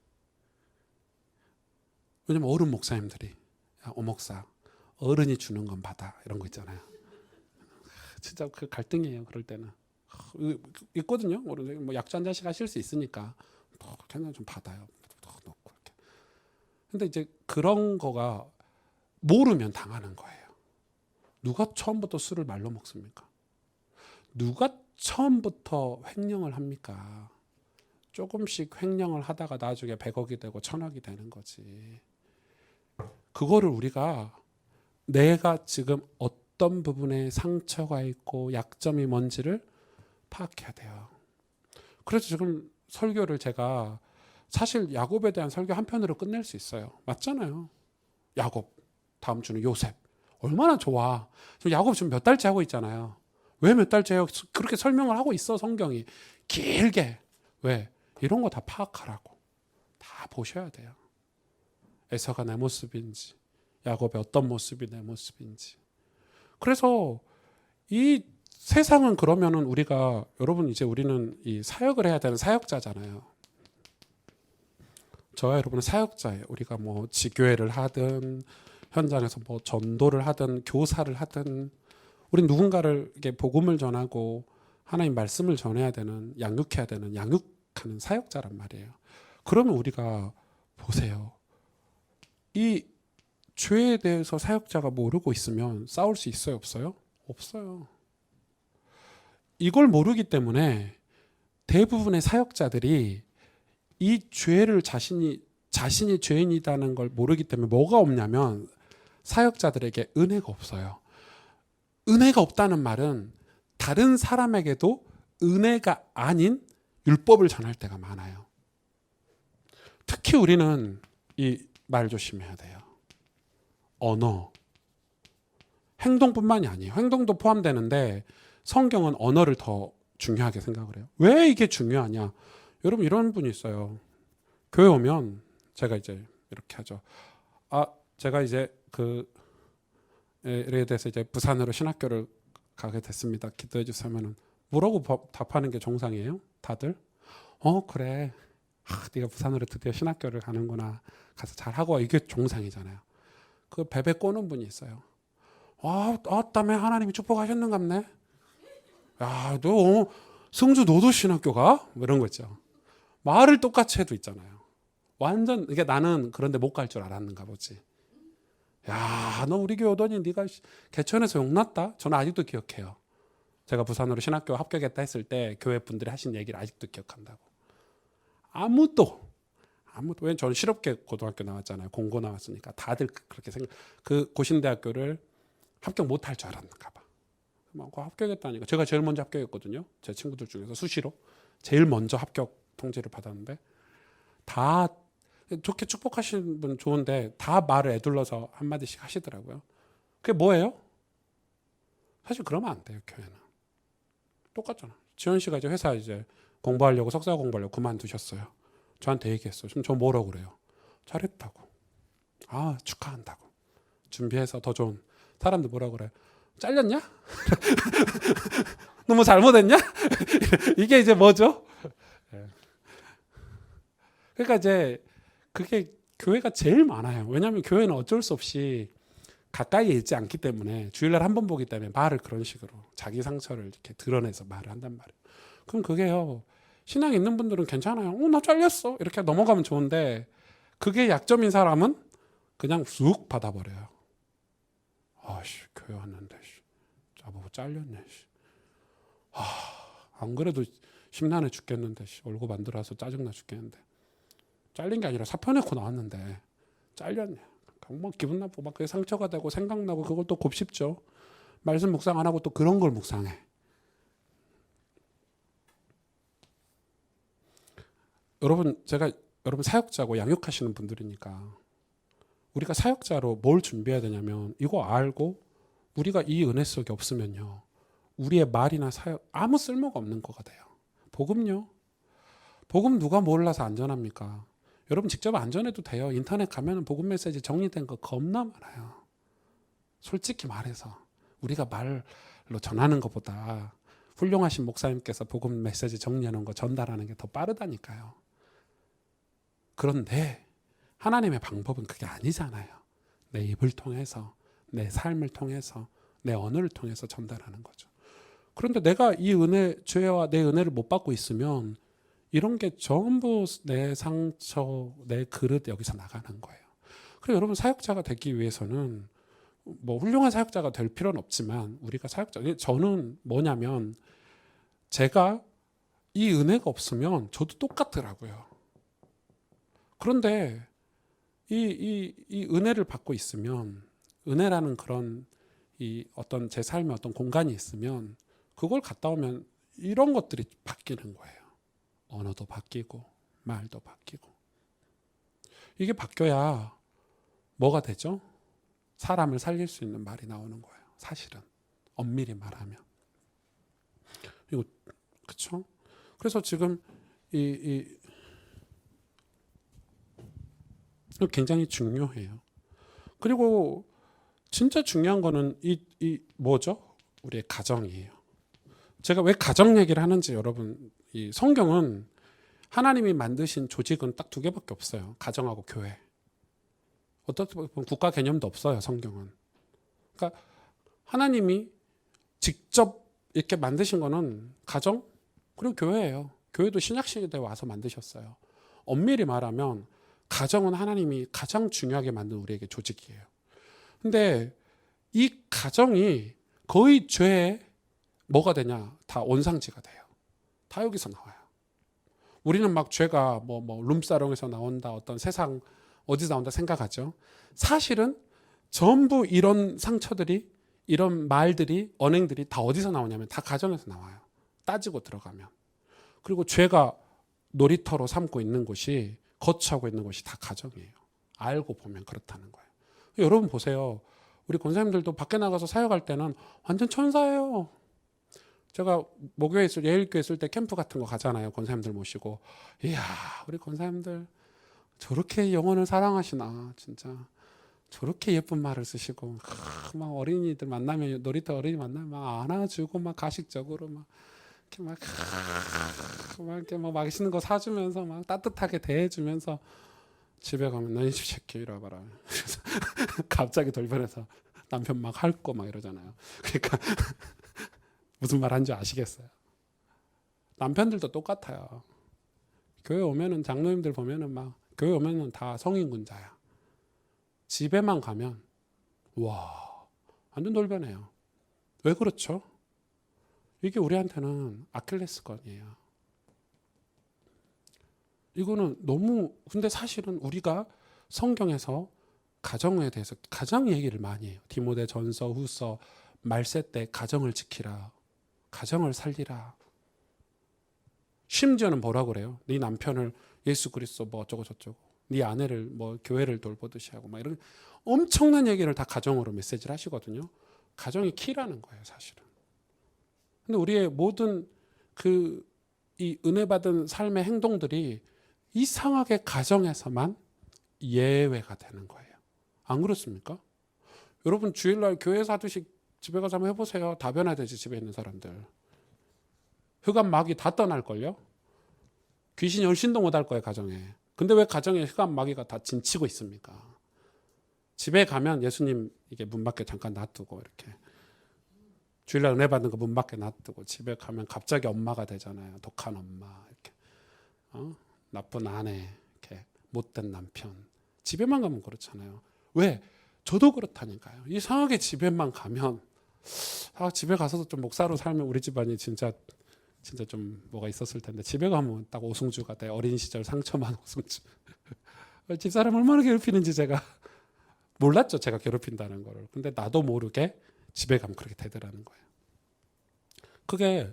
왜냐면 어른 목사님들이 야, 오목사 어른이 주는 건 받아 이런 거 있잖아요. 진짜 그 갈등이에요. 그럴 때는 있거든요. 뭐 약주 한 잔씩 하실 수 있으니까 그냥 좀 받아요. 넣고 이렇게. 근데 이제 그런 거가 모르면 당하는 거예요. 누가 처음부터 술을 말로 먹습니까? 누가 처음부터 횡령을 합니까? 조금씩 횡령을 하다가 나중에 100억이 되고 1000억이 되는 거지. 그거를 우리가 내가 지금 어떤 부분에 상처가 있고 약점이 뭔지를 파악해야 돼요. 그래서 지금 설교를 제가 사실 야곱에 대한 설교 한 편으로 끝낼 수 있어요. 맞잖아요. 야곱, 다음 주는 요셉. 얼마나 좋아. 지금 야곱 지금 몇 달째 하고 있잖아요. 왜 몇 달째요? 그렇게 설명을 하고 있어 성경이. 길게. 왜? 이런 거 다 파악하라고. 다 보셔야 돼요. 에서가 내 모습인지 야곱의 어떤 모습이 내 모습인지. 그래서 이 세상은 그러면은 우리가 여러분 이제 우리는 이 사역을 해야 되는 사역자잖아요. 저와 여러분은 사역자예요. 우리가 뭐 지교회를 하든 현장에서 뭐 전도를 하든 교사를 하든 우린 누군가를 이렇게 복음을 전하고 하나님 말씀을 전해야 되는 양육해야 되는 양육하는 사역자란 말이에요. 그러면 우리가 보세요. 이 죄에 대해서 사역자가 모르고 있으면 싸울 수 있어요, 없어요? 없어요. 이걸 모르기 때문에 대부분의 사역자들이 이 죄를 자신이 죄인이라는 걸 모르기 때문에 뭐가 없냐면 사역자들에게 은혜가 없어요. 은혜가 없다는 말은 다른 사람에게도 은혜가 아닌 율법을 전할 때가 많아요. 특히 우리는 이 말 조심해야 돼요. 언어. 행동뿐만이 아니에요. 행동도 포함되는데 성경은 언어를 더 중요하게 생각을 해요. 왜 이게 중요하냐? 여러분 이런 분이 있어요. 교회 오면 제가 이제 이렇게 하죠. 제가 이제 그에 대해서 이제 부산으로 신학교를 가게 됐습니다. 기도해 주시면은 뭐라고 답하는 게 정상이에요? 다들? 그래. 네가 부산으로 드디어 신학교를 가는구나. 가서 잘하고 와. 이게 정상이잖아요. 그 베베 꼬는 분이 있어요. 때문에 하나님이 축복하셨는갑네. 야, 너 승주 너도 신학교 가? 뭐 이런 거 있죠. 말을 똑같이 해도 있잖아요. 완전 이게 나는 그런데 못 갈 줄 알았는가 보지. 야, 너 우리 교회 오더니 네가 개천에서 용났다. 저는 아직도 기억해요. 제가 부산으로 신학교 합격했다 했을 때 교회 분들이 하신 얘기를 아직도 기억한다고. 아무도 왜 저는 실업계 고등학교 나왔잖아요. 공고 나왔으니까 다들 그렇게 그 고신대학교를 합격 못할 줄 알았는가 봐. 합격했다니까. 제가 제일 먼저 합격했거든요. 제 친구들 중에서 수시로 제일 먼저 합격 통지를 받았는데 다 좋게 축복하시는 분 좋은데 다 말을 애둘러서 한마디씩 하시더라고요. 그게 뭐예요? 사실 그러면 안 돼요. 교회는 똑같잖아. 지현 씨가 이제 회사 이제 공부하려고 석사 공부하려고 그만두셨어요. 저한테 얘기했어요. 지금 저 뭐라고 그래요? 잘했다고. 축하한다고. 준비해서 더 좋은. 사람들 뭐라고 그래? 잘렸냐? 너무 잘못했냐? 이게 이제 뭐죠? 그러니까 이제 그게 교회가 제일 많아요. 왜냐하면 교회는 어쩔 수 없이 가까이에 있지 않기 때문에 주일날 한 번 보기 때문에 말을 그런 식으로 자기 상처를 이렇게 드러내서 말을 한단 말이에요. 그럼 그게요. 신앙 있는 분들은 괜찮아요. 나 잘렸어. 이렇게 넘어가면 좋은데 그게 약점인 사람은 그냥 쑥 받아버려요. 교회 왔는데 나보고 잘렸네. 안 그래도 심란해 죽겠는데 얼굴 만들어서 짜증나 죽겠는데 잘린 게 아니라 사표 내고 나왔는데 잘렸네. 뭐 기분 나쁘고 막 그게 상처가 되고 생각나고 그걸 또 곱씹죠. 말씀 묵상 안 하고 또 그런 걸 묵상해. 제가 여러분 사역자고 양육하시는 분들이니까 우리가 사역자로 뭘 준비해야 되냐면 이거 알고 우리가 이 은혜 속에 없으면요. 우리의 말이나 사역 아무 쓸모가 없는 거가 돼요. 복음요? 복음 누가 몰라서 안전합니까? 여러분 직접 안전해도 돼요. 인터넷 가면 복음 메시지 정리된 거 겁나 많아요. 솔직히 말해서 우리가 말로 전하는 것보다 훌륭하신 목사님께서 복음 메시지 정리하는 거 전달하는 게 더 빠르다니까요. 그런데 하나님의 방법은 그게 아니잖아요. 내 입을 통해서, 내 삶을 통해서, 내 언어를 통해서 전달하는 거죠. 그런데 내가 이 은혜, 죄와 내 은혜를 못 받고 있으면 이런 게 전부 내 상처, 내 그릇 여기서 나가는 거예요. 그래서 여러분 사역자가 되기 위해서는 뭐 훌륭한 사역자가 될 필요는 없지만 우리가 사역자, 저는 뭐냐면 제가 이 은혜가 없으면 저도 똑같더라고요. 그런데 이 은혜를 받고 있으면 은혜라는 그런 이 어떤 제 삶의 어떤 공간이 있으면 그걸 갔다 오면 이런 것들이 바뀌는 거예요. 언어도 바뀌고 말도 바뀌고 이게 바뀌어야 뭐가 되죠? 사람을 살릴 수 있는 말이 나오는 거예요. 사실은 엄밀히 말하면 이거 그렇죠? 그래서 지금 이 굉장히 중요해요. 그리고 진짜 중요한 거는 이 뭐죠? 우리의 가정이에요. 제가 왜 가정 얘기를 하는지 여러분, 이 성경은 하나님이 만드신 조직은 딱 두 개밖에 없어요. 가정하고 교회. 어떻게 보면 국가 개념도 없어요. 성경은. 그러니까 하나님이 직접 이렇게 만드신 거는 가정 그리고 교회예요. 교회도 신약 시대에 와서 만드셨어요. 엄밀히 말하면 가정은 하나님이 가장 중요하게 만든 우리에게 조직이에요. 근데 이 가정이 거의 죄의 뭐가 되냐? 다 원상지가 돼요. 다 여기서 나와요. 우리는 막 죄가 뭐 룸사롱에서 나온다, 어떤 세상 어디서 나온다 생각하죠. 사실은 전부 이런 상처들이, 이런 말들이, 언행들이 다 어디서 나오냐면 다 가정에서 나와요. 따지고 들어가면. 그리고 죄가 놀이터로 삼고 있는 곳이, 거처하고 있는 곳이 다 가정이에요. 알고 보면 그렇다는 거예요. 여러분 보세요. 우리 권사님들도 밖에 나가서 사역할 때는 완전 천사예요. 제가 모교에 있을, 예일교회 있을 때 캠프 같은 거 가잖아요. 권사님들 모시고. 이야, 우리 권사님들 저렇게 영혼을 사랑하시나, 진짜. 저렇게 예쁜 말을 쓰시고, 막 어린이들 만나면, 놀이터 어린이 만나면 막 안아주고, 막 가식적으로 막, 이렇게 막 맛있는 거 사주면서 막 따뜻하게 대해주면서 집에 가면 너 이 새끼 이리 와봐라. 그래서 갑자기 돌변해서 남편 막 핥고 막 이러잖아요. 그러니까 무슨 말 한지 아시겠어요? 남편들도 똑같아요. 교회 오면은 장로님들 보면은 막 교회 오면은 다 성인군자야. 집에만 가면 와 완전 돌변해요. 왜 그렇죠? 이게 우리한테는 아킬레스건이에요. 이거는 너무 근데 사실은 우리가 성경에서 가정에 대해서 가장 얘기를 많이 해요. 디모데 전서 후서 말세 때 가정을 지키라. 가정을 살리라. 심지어는 뭐라 그래요? 네 남편을 예수 그리스도 뭐 어쩌고 저쩌고, 네 아내를 뭐 교회를 돌보듯이 하고 막 이런 엄청난 얘기를 다 가정으로 메시지를 하시거든요. 가정이 키라는 거예요, 사실은. 근데 우리의 모든 이 은혜 받은 삶의 행동들이 이상하게 가정에서만 예외가 되는 거예요. 안 그렇습니까? 여러분 주일날 교회에서 하듯이 집에 가서 한번 해보세요. 다 변화되지, 집에 있는 사람들. 흑암 마귀 다 떠날걸요? 귀신이 얼씬도 못할 거예요, 가정에. 근데 왜 가정에 흑암 마귀가 다 진치고 있습니까? 집에 가면 예수님 이게 문 밖에 잠깐 놔두고 이렇게 주일날 은혜 받는 거 문 밖에 놔두고 집에 가면 갑자기 엄마가 되잖아요. 독한 엄마 이렇게, 나쁜 아내, 이렇게 못된 남편. 집에만 가면 그렇잖아요. 왜? 저도 그렇다니까요. 이상하게 집에만 가면 집에 가서도 좀 목사로 살면 우리 집안이 진짜 좀 뭐가 있었을 텐데 집에 가면 딱 오승주가 돼. 어린 시절 상처만 오승주. 집사람 얼마나 괴롭히는지 제가 몰랐죠. 제가 괴롭힌다는 거를. 근데 나도 모르게 집에 가면 그렇게 되더라는 거예요. 그게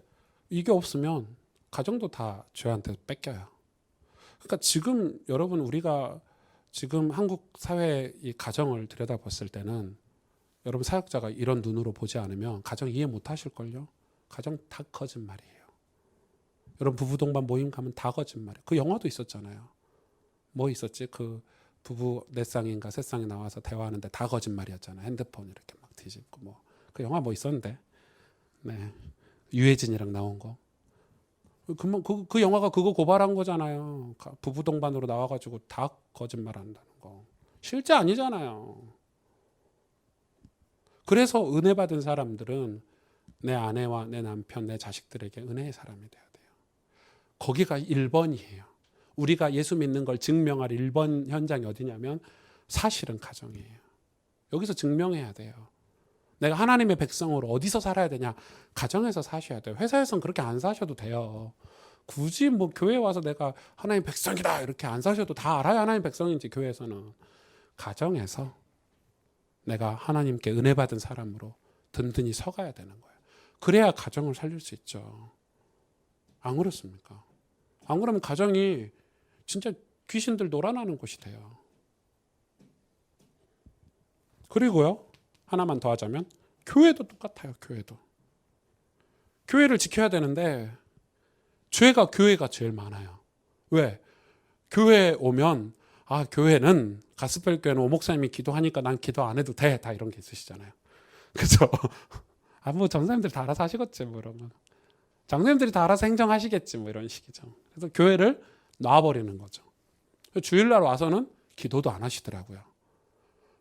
이게 없으면 가정도 다 죄한테 뺏겨요. 그러니까 지금 여러분 우리가 지금 한국 사회의 이 가정을 들여다봤을 때는 여러분 사역자가 이런 눈으로 보지 않으면 가정 이해 못 하실걸요. 가정 다 거짓말이에요. 여러분 부부 동반 모임 가면 다 거짓말이에요. 그 영화도 있었잖아요. 뭐 있었지? 그 부부 네 쌍인가 세 쌍이 나와서 대화하는데 다 거짓말이었잖아요. 핸드폰 이렇게 막 뒤집고 뭐 그 영화 뭐 있었는데, 네, 유해진이랑 나온 거. 그 영화가 그거 고발한 거잖아요. 부부 동반으로 나와가지고 다 거짓말한다는 거. 실제 아니잖아요. 그래서 은혜 받은 사람들은 내 아내와 내 남편, 내 자식들에게 은혜의 사람이 돼야 돼요. 거기가 1번이에요. 우리가 예수 믿는 걸 증명할 1번 현장이 어디냐면 사실은 가정이에요. 여기서 증명해야 돼요. 내가 하나님의 백성으로 어디서 살아야 되냐? 가정에서 사셔야 돼요. 회사에서는 그렇게 안 사셔도 돼요. 굳이 뭐 교회 와서 내가 하나님의 백성이다 이렇게 안 사셔도 다 알아야 하나님의 백성인지. 교회에서는 가정에서 내가 하나님께 은혜 받은 사람으로 든든히 서가야 되는 거예요. 그래야 가정을 살릴 수 있죠. 안 그렇습니까? 안 그러면 가정이 진짜 귀신들 놀아나는 곳이 돼요. 그리고요, 하나만 더 하자면 교회도 똑같아요. 교회를 지켜야 되는데 죄가 교회가 제일 많아요. 왜? 교회에 오면 교회는 가스펠 교회는 오목사님이 기도하니까 난 기도 안 해도 돼. 다 이런 게 있으시잖아요. 그죠? 뭐 전사님들 다 알아서 하시겠지 뭐 이러면. 장로님들이 다 알아서 행정하시겠지 뭐 이런 식이죠. 그래서 교회를 놔버리는 거죠. 주일날 와서는 기도도 안 하시더라고요.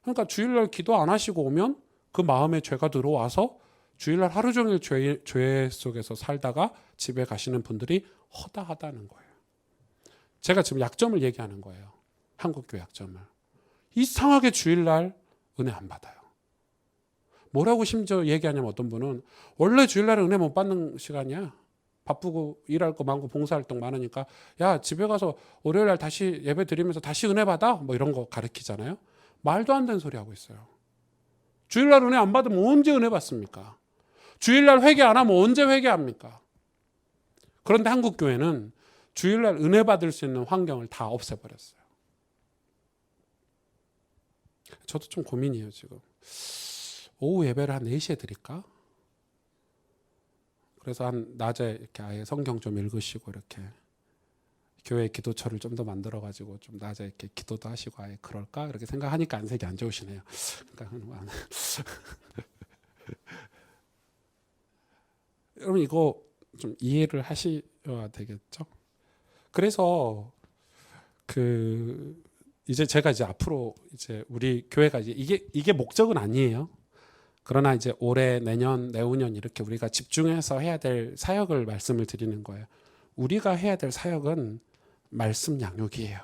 그러니까 주일날 기도 안 하시고 오면 그 마음에 죄가 들어와서 주일날 하루 종일 죄 속에서 살다가 집에 가시는 분들이 허다하다는 거예요. 제가 지금 약점을 얘기하는 거예요. 한국교회 약점을. 이상하게 주일날 은혜 안 받아요. 뭐라고 심지어 얘기하냐면 어떤 분은 원래 주일날에 은혜 못 받는 시간이야. 바쁘고 일할 거 많고 봉사활동 많으니까 야 집에 가서 월요일날 다시 예배 드리면서 다시 은혜 받아? 뭐 이런 거 가르치잖아요. 말도 안 되는 소리 하고 있어요. 주일날 은혜 안 받으면 언제 은혜 받습니까? 주일날 회개 안 하면 언제 회개합니까? 그런데 한국 교회는 주일날 은혜 받을 수 있는 환경을 다 없애버렸어요. 저도 좀 고민이에요 지금. 오후 예배를 한 4시에 드릴까? 그래서 한 낮에 이렇게 아예 성경 좀 읽으시고 이렇게 교회 기도처를 좀 더 만들어가지고 좀 낮에 이렇게 기도도 하시고 아예 그럴까? 이렇게 생각하니까 안색이 안 좋으시네요. 그러니까 여러분 이거 좀 이해를 하셔야 되겠죠? 그래서 이제 제가 이제 앞으로 이제 우리 교회가 이게 목적은 아니에요. 그러나 이제 올해, 내년, 내후년 이렇게 우리가 집중해서 해야 될 사역을 말씀을 드리는 거예요. 우리가 해야 될 사역은 말씀 양육이에요.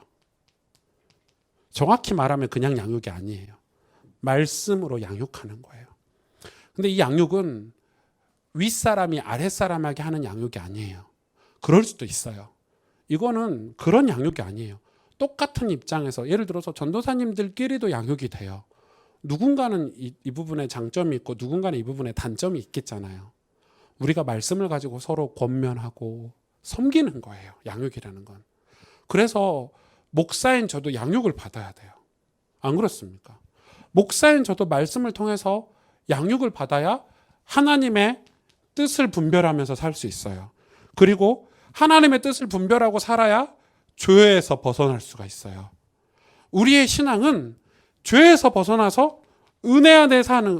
정확히 말하면 그냥 양육이 아니에요. 말씀으로 양육하는 거예요. 근데 이 양육은 윗사람이 아랫사람에게 하는 양육이 아니에요. 그럴 수도 있어요. 이거는 그런 양육이 아니에요. 똑같은 입장에서 예를 들어서 전도사님들끼리도 양육이 돼요. 누군가는 이 부분에 장점이 있고 누군가는 이 부분에 단점이 있겠잖아요. 우리가 말씀을 가지고 서로 권면하고 섬기는 거예요. 양육이라는 건. 그래서 목사인 저도 양육을 받아야 돼요. 안 그렇습니까? 목사인 저도 말씀을 통해서 양육을 받아야 하나님의 뜻을 분별하면서 살 수 있어요. 그리고 하나님의 뜻을 분별하고 살아야 죄에서 벗어날 수가 있어요. 우리의 신앙은 죄에서 벗어나서 은혜 안에 사는,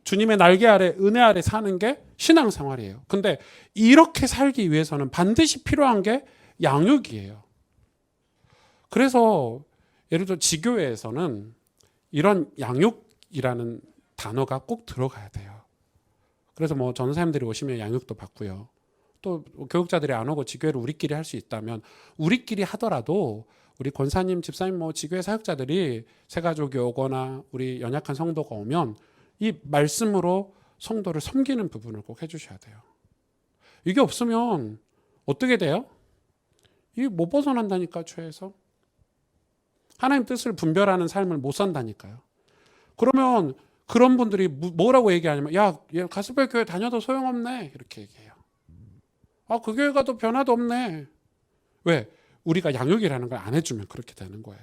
주님의 날개 아래, 은혜 아래 사는 게 신앙생활이에요. 근데 이렇게 살기 위해서는 반드시 필요한 게 양육이에요. 그래서 예를 들어 지교회에서는 이런 양육이라는 단어가 꼭 들어가야 돼요. 그래서 뭐 전사님들이 오시면 양육도 받고요. 또 교육자들이 안 오고 지교회를 우리끼리 할 수 있다면 우리끼리 하더라도 우리 권사님, 집사님, 뭐 지교회 사역자들이 새가족이 오거나 우리 연약한 성도가 오면 이 말씀으로 성도를 섬기는 부분을 꼭 해주셔야 돼요. 이게 없으면 어떻게 돼요? 이게 못 벗어난다니까, 죄에서. 하나님 뜻을 분별하는 삶을 못 산다니까요. 그러면 그런 분들이 뭐라고 얘기하냐면 얘 가스펠 교회 다녀도 소용없네 이렇게 얘기해요. 그 교회 가도 변화도 없네. 왜? 우리가 양육이라는 걸 안 해주면 그렇게 되는 거예요.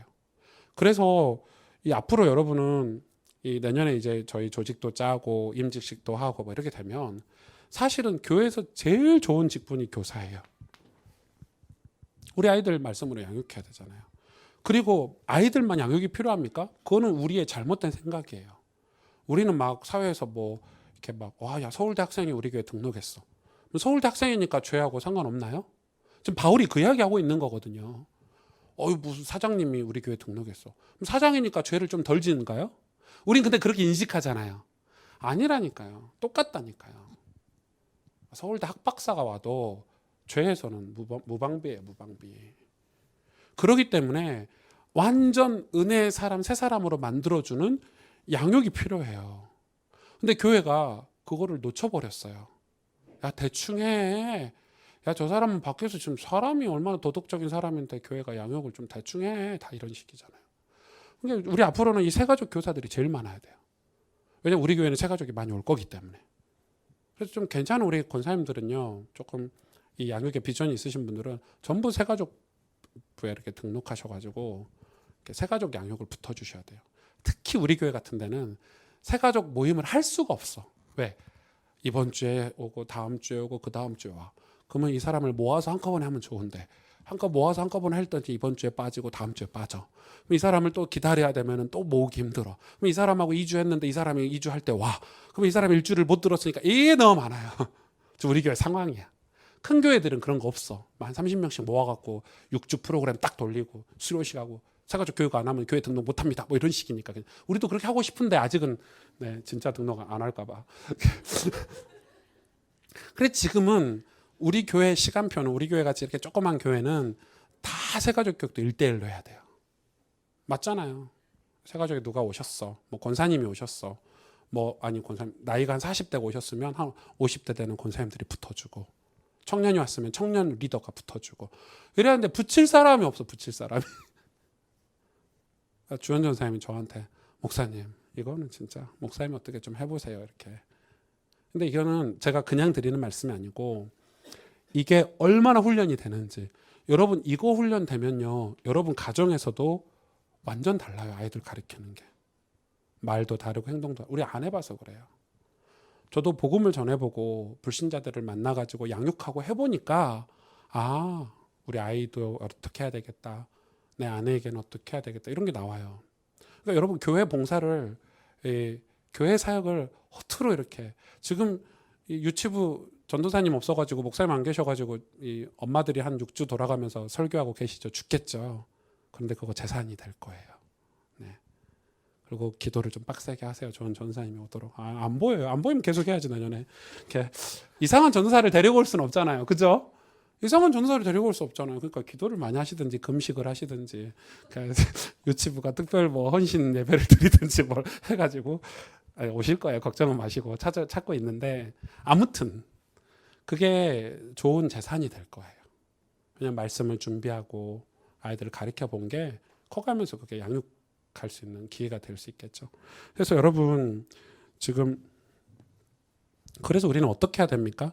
그래서 이 앞으로 여러분은 이 내년에 이제 저희 조직도 짜고 임직식도 하고 뭐 이렇게 되면 사실은 교회에서 제일 좋은 직분이 교사예요. 우리 아이들 말씀으로 양육해야 되잖아요. 그리고 아이들만 양육이 필요합니까? 그거는 우리의 잘못된 생각이에요. 우리는 막 사회에서 뭐 이렇게 막 와, 야, 서울대 학생이 우리 교회 등록했어. 서울대 학생이니까 죄하고 상관없나요? 지금 바울이 그 이야기 하고 있는 거거든요. 무슨 사장님이 우리 교회 등록했어. 그럼 사장이니까 죄를 좀 덜 지는가요? 우린 근데 그렇게 인식하잖아요. 아니라니까요. 똑같다니까요. 서울대 학박사가 와도 죄에서는 무방비예요, 무방비. 그렇기 때문에 완전 은혜의 사람, 새 사람으로 만들어주는 양육이 필요해요. 근데 교회가 그거를 놓쳐버렸어요. 야, 대충 해. 야, 저 사람은 밖에서 지금 사람이 얼마나 도덕적인 사람인데 교회가 양육을 좀 대충 해. 다 이런 식이잖아요. 그러니까 우리 앞으로는 이 새가족 교사들이 제일 많아야 돼요. 왜냐면 우리 교회는 새가족이 많이 올 거기 때문에. 그래서 좀 괜찮은 우리 권사님들은요, 조금 이 양육의 비전이 있으신 분들은 전부 새가족부에 이렇게 등록하셔가지고 이렇게 새가족 양육을 붙어주셔야 돼요. 특히 우리 교회 같은 데는 새가족 모임을 할 수가 없어. 왜? 이번 주에 오고 다음 주에 오고 그 다음 주에 와. 그러면 이 사람을 모아서 한꺼번에 하면 좋은데 모아서 한꺼번에 할 때 이번 주에 빠지고 다음 주에 빠져. 그럼 이 사람을 또 기다려야 되면 또 모으기 힘들어. 그럼 이 사람하고 2주 했는데 이 사람이 2주 할 때 와. 그럼 이 사람이 1주를 못 들었으니까 이게 너무 많아요. 우리 교회 상황이야. 큰 교회들은 그런 거 없어. 한 30명씩 모아갖고 6주 프로그램 딱 돌리고 수료식 하고 새가족 교육 안 하면 교회 등록 못 합니다. 뭐 이런 식이니까. 우리도 그렇게 하고 싶은데 아직은 네, 진짜 등록 안 할까 봐. 그래 지금은 우리 교회 시간표는 우리 교회 같이 이렇게 조그만 교회는 다 새가족 교육도 1대1로 해야 돼요. 맞잖아요. 새가족에 누가 오셨어. 뭐 권사님이 오셨어. 뭐 아니 권사님 나이가 한 40대가 오셨으면 한 50대 되는 권사님들이 붙어주고 청년이 왔으면 청년 리더가 붙어주고 이랬는데 붙일 사람이 없어. 붙일 사람이. 주현 전사님이 저한테 목사님 이거는 진짜 목사님이 어떻게 좀 해보세요 이렇게. 근데 이거는 제가 그냥 드리는 말씀이 아니고 이게 얼마나 훈련이 되는지. 여러분 이거 훈련되면요 여러분 가정에서도 완전 달라요. 아이들 가르치는 게 말도 다르고 행동도 우리 안 해봐서 그래요. 저도 복음을 전해보고 불신자들을 만나가지고 양육하고 해보니까 아 우리 아이도 어떻게 해야 되겠다. 내 아내에게는 어떻게 해야 되겠다. 이런 게 나와요. 그러니까 여러분 교회 봉사를 교회 사역을 허투루 이렇게 지금 유치부 전도사님 없어가지고 목사님 안 계셔가지고 이 엄마들이 한 6주 돌아가면서 설교하고 계시죠. 죽겠죠. 그런데 그거 재산이 될 거예요. 네. 그리고 기도를 좀 빡세게 하세요. 좋은 전도사님이 오도록. 안 보여요. 안 보이면 계속 해야지 내년에. 이렇게 이상한 전도사를 데리고 올 수는 없잖아요. 그죠? 이상한 전도사를 데리고 올 수 없잖아요. 그러니까 기도를 많이 하시든지 금식을 하시든지 유치부가 특별 뭐 헌신 예배를 드리든지 뭘 해가지고 오실 거예요. 걱정은 마시고 찾고 있는데 아무튼 그게 좋은 재산이 될 거예요. 그냥 말씀을 준비하고 아이들을 가르쳐 본 게 커가면서 그게 양육할 수 있는 기회가 될 수 있겠죠. 그래서 여러분 지금 그래서 우리는 어떻게 해야 됩니까?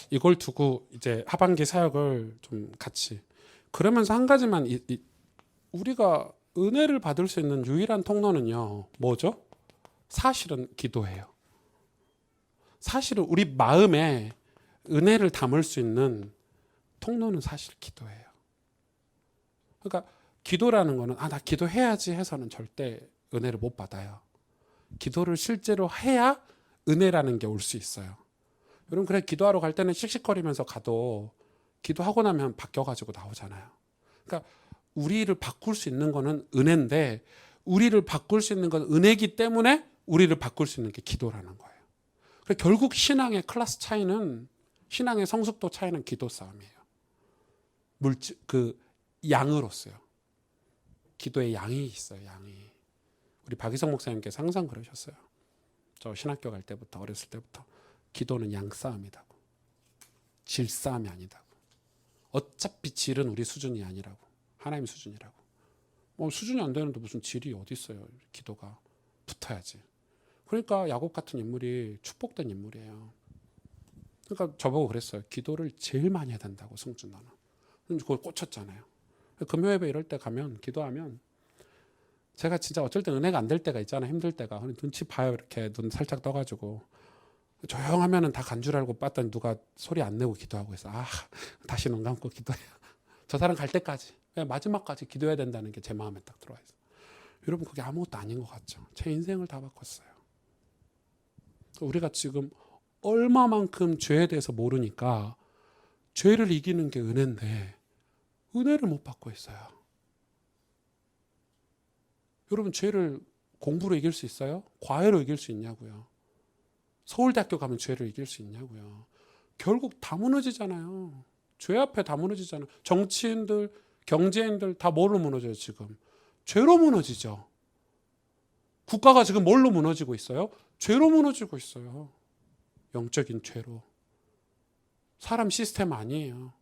이걸 두고 이제 하반기 사역을 좀 같이 그러면서 한 가지만 우리가 은혜를 받을 수 있는 유일한 통로는요. 뭐죠? 사실은 기도예요. 사실은 우리 마음에 은혜를 담을 수 있는 통로는 사실 기도예요. 그러니까 기도라는 거는 나 기도해야지 해서는 절대 은혜를 못 받아요. 기도를 실제로 해야 은혜라는 게 올 수 있어요. 여러분 그래 기도하러 갈 때는 씩씩거리면서 가도 기도하고 나면 바뀌어가지고 나오잖아요. 그러니까 우리를 바꿀 수 있는 거는 은혜인데 우리를 바꿀 수 있는 건 은혜이기 때문에 우리를 바꿀 수 있는 게 기도라는 거예요. 그래서 결국 신앙의 클래스 차이는 신앙의 성숙도 차이는 기도 싸움이에요. 양으로서요. 기도의 양이 있어요. 양이. 우리 박희성 목사님께서 항상 그러셨어요. 저 신학교 갈 때부터 어렸을 때부터 기도는 양 싸움이라고. 질 싸움이 아니다고. 어차피 질은 우리 수준이 아니라고. 하나님 수준이라고. 뭐 수준이 안 되는데 무슨 질이 어디 있어요. 기도가 붙어야지. 그러니까 야곱 같은 인물이 축복된 인물이에요. 그러니까 저보고 그랬어요. 기도를 제일 많이 해야 된다고 승준 너는. 그걸 꽂혔잖아요. 금요예배 이럴 때 가면 기도하면 제가 진짜 어쩔 때 은혜가 안 될 때가 있잖아요. 힘들 때가. 눈치 봐요. 이렇게 눈 살짝 떠가지고 조용하면은 다 간 줄 알고 봤더니 누가 소리 안 내고 기도하고 있어. 다시 눈 감고 기도해요. 저 사람 갈 때까지, 그냥 마지막까지 기도해야 된다는 게 제 마음에 딱 들어와 있어요. 여러분, 그게 아무것도 아닌 것 같죠? 제 인생을 다 바꿨어요. 우리가 지금 얼마만큼 죄에 대해서 모르니까 죄를 이기는 게 은혜인데 은혜를 못 받고 있어요. 여러분, 죄를 공부로 이길 수 있어요? 과외로 이길 수 있냐고요? 서울대학교 가면 죄를 이길 수 있냐고요? 결국 다 무너지잖아요. 죄 앞에 다 무너지잖아요. 정치인들, 경제인들 다 뭘로 무너져요 지금? 죄로 무너지죠. 국가가 지금 뭘로 무너지고 있어요? 죄로 무너지고 있어요. 영적인 죄로. 사람 시스템 아니에요.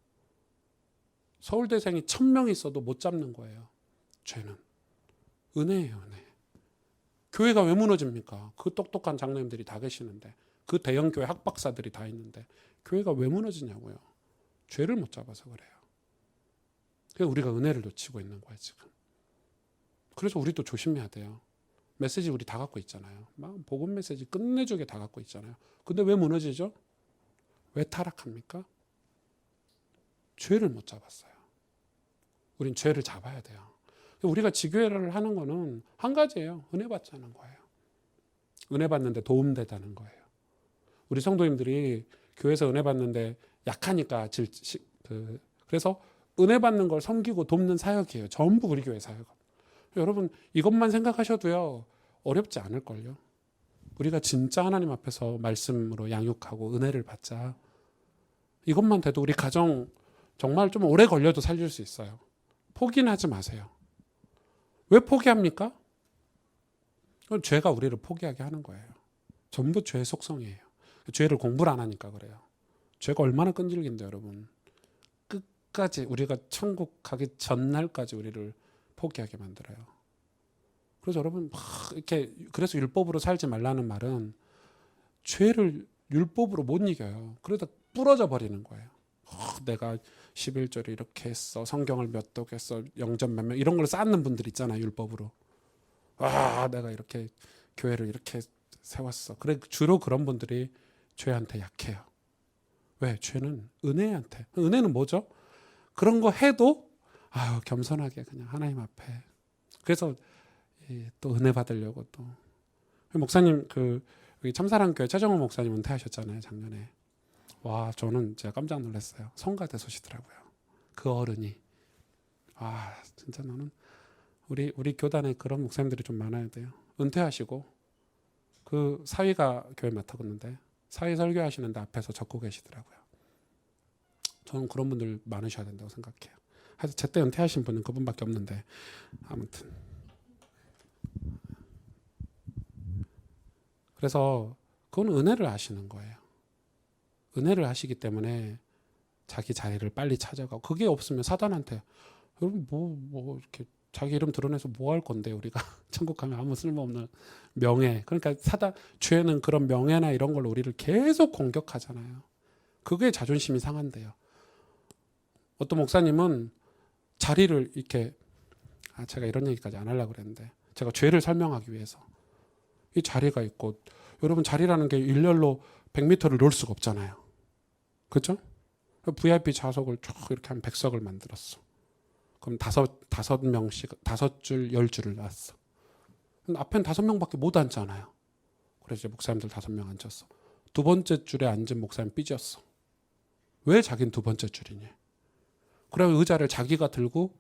서울대생이 1000명 있어도 못 잡는 거예요. 죄는. 은혜예요, 은혜. 교회가 왜 무너집니까? 그 똑똑한 장로님들이 다 계시는데, 그 대형 교회 학박사들이 다 있는데 교회가 왜 무너지냐고요. 죄를 못 잡아서 그래요. 그래서 우리가 은혜를 놓치고 있는 거예요 지금. 그래서 우리도 조심해야 돼요. 메시지 우리 다 갖고 있잖아요. 막 복음 메시지 끝내주게 다 갖고 있잖아요. 근데 왜 무너지죠? 왜 타락합니까? 죄를 못 잡았어요. 우린 죄를 잡아야 돼요. 우리가 지교회를 하는 거는 한 가지예요. 은혜 받자는 거예요. 은혜 받는데 도움되다는 거예요. 우리 성도님들이 교회에서 은혜 받는데 약하니까 그래서 은혜 받는 걸 섬기고 돕는 사역이에요. 전부 우리 교회 사역. 여러분, 이것만 생각하셔도요 어렵지 않을걸요. 우리가 진짜 하나님 앞에서 말씀으로 양육하고 은혜를 받자. 이것만 돼도 우리 가정 정말 좀 오래 걸려도 살릴 수 있어요. 포기는 하지 마세요. 왜 포기합니까? 죄가 우리를 포기하게 하는 거예요. 전부 죄의 속성이에요. 죄를 공부를 안 하니까 그래요. 죄가 얼마나 끈질긴데 여러분. 끝까지 우리가 천국 가기 전날까지 우리를 포기하게 만들어요. 그래서 여러분 이렇게 그래서 율법으로 살지 말라는 말은 죄를 율법으로 못 이겨요. 그러다 부러져 버리는 거예요. 내가 11조를 이렇게 했어. 성경을 몇 독 했어. 영전 몇 명 이런 걸 쌓는 분들 있잖아요. 율법으로. 내가 이렇게 교회를 이렇게 세웠어. 그래 주로 그런 분들이 죄한테 약해요. 왜? 죄는 은혜한테. 은혜는 뭐죠? 그런 거 해도 겸손하게 그냥 하나님 앞에. 그래서 또 은혜 받으려고 또 목사님 여기 참사랑교회 최정호 목사님 은퇴하셨잖아요 작년에. 저는 제가 깜짝 놀랐어요. 성가대 소시더라고요. 그 어른이. 진짜 나는 우리 교단에 그런 목사님들이 좀 많아야 돼요. 은퇴하시고 그 사위가 교회 맡았는데 사위 설교하시는데 앞에서 적고 계시더라고요. 저는 그런 분들 많으셔야 된다고 생각해요. 하여튼 제때 은퇴하신 분은 그분밖에 없는데 아무튼 그래서 그건 은혜를 아시는 거예요. 은혜를 하시기 때문에 자기 자리를 빨리 찾아가고 그게 없으면 사단한테 여러분 뭐 이렇게 자기 이름 드러내서 뭐 할 건데 우리가 천국 가면 아무 쓸모없는 명예. 그러니까 죄는 그런 명예나 이런 걸로 우리를 계속 공격하잖아요. 그게 자존심이 상한대요. 어떤 목사님은 자리를 이렇게 제가 이런 얘기까지 안 하려고 그랬는데 제가 죄를 설명하기 위해서 이 자리가 있고 여러분 자리라는 게 일렬로 100m를 놓을 수가 없잖아요. 그렇죠? VIP 좌석을 쭉 이렇게 한 100석을 만들었어. 그럼 다섯 명씩 5줄 10줄을 놨어. 앞엔 5명밖에 못 앉잖아요. 그래서 이제 목사님들 5명 앉았어. 두 번째 줄에 앉은 목사님 삐졌어. 왜 자기는 두 번째 줄이니? 그래 의자를 자기가 들고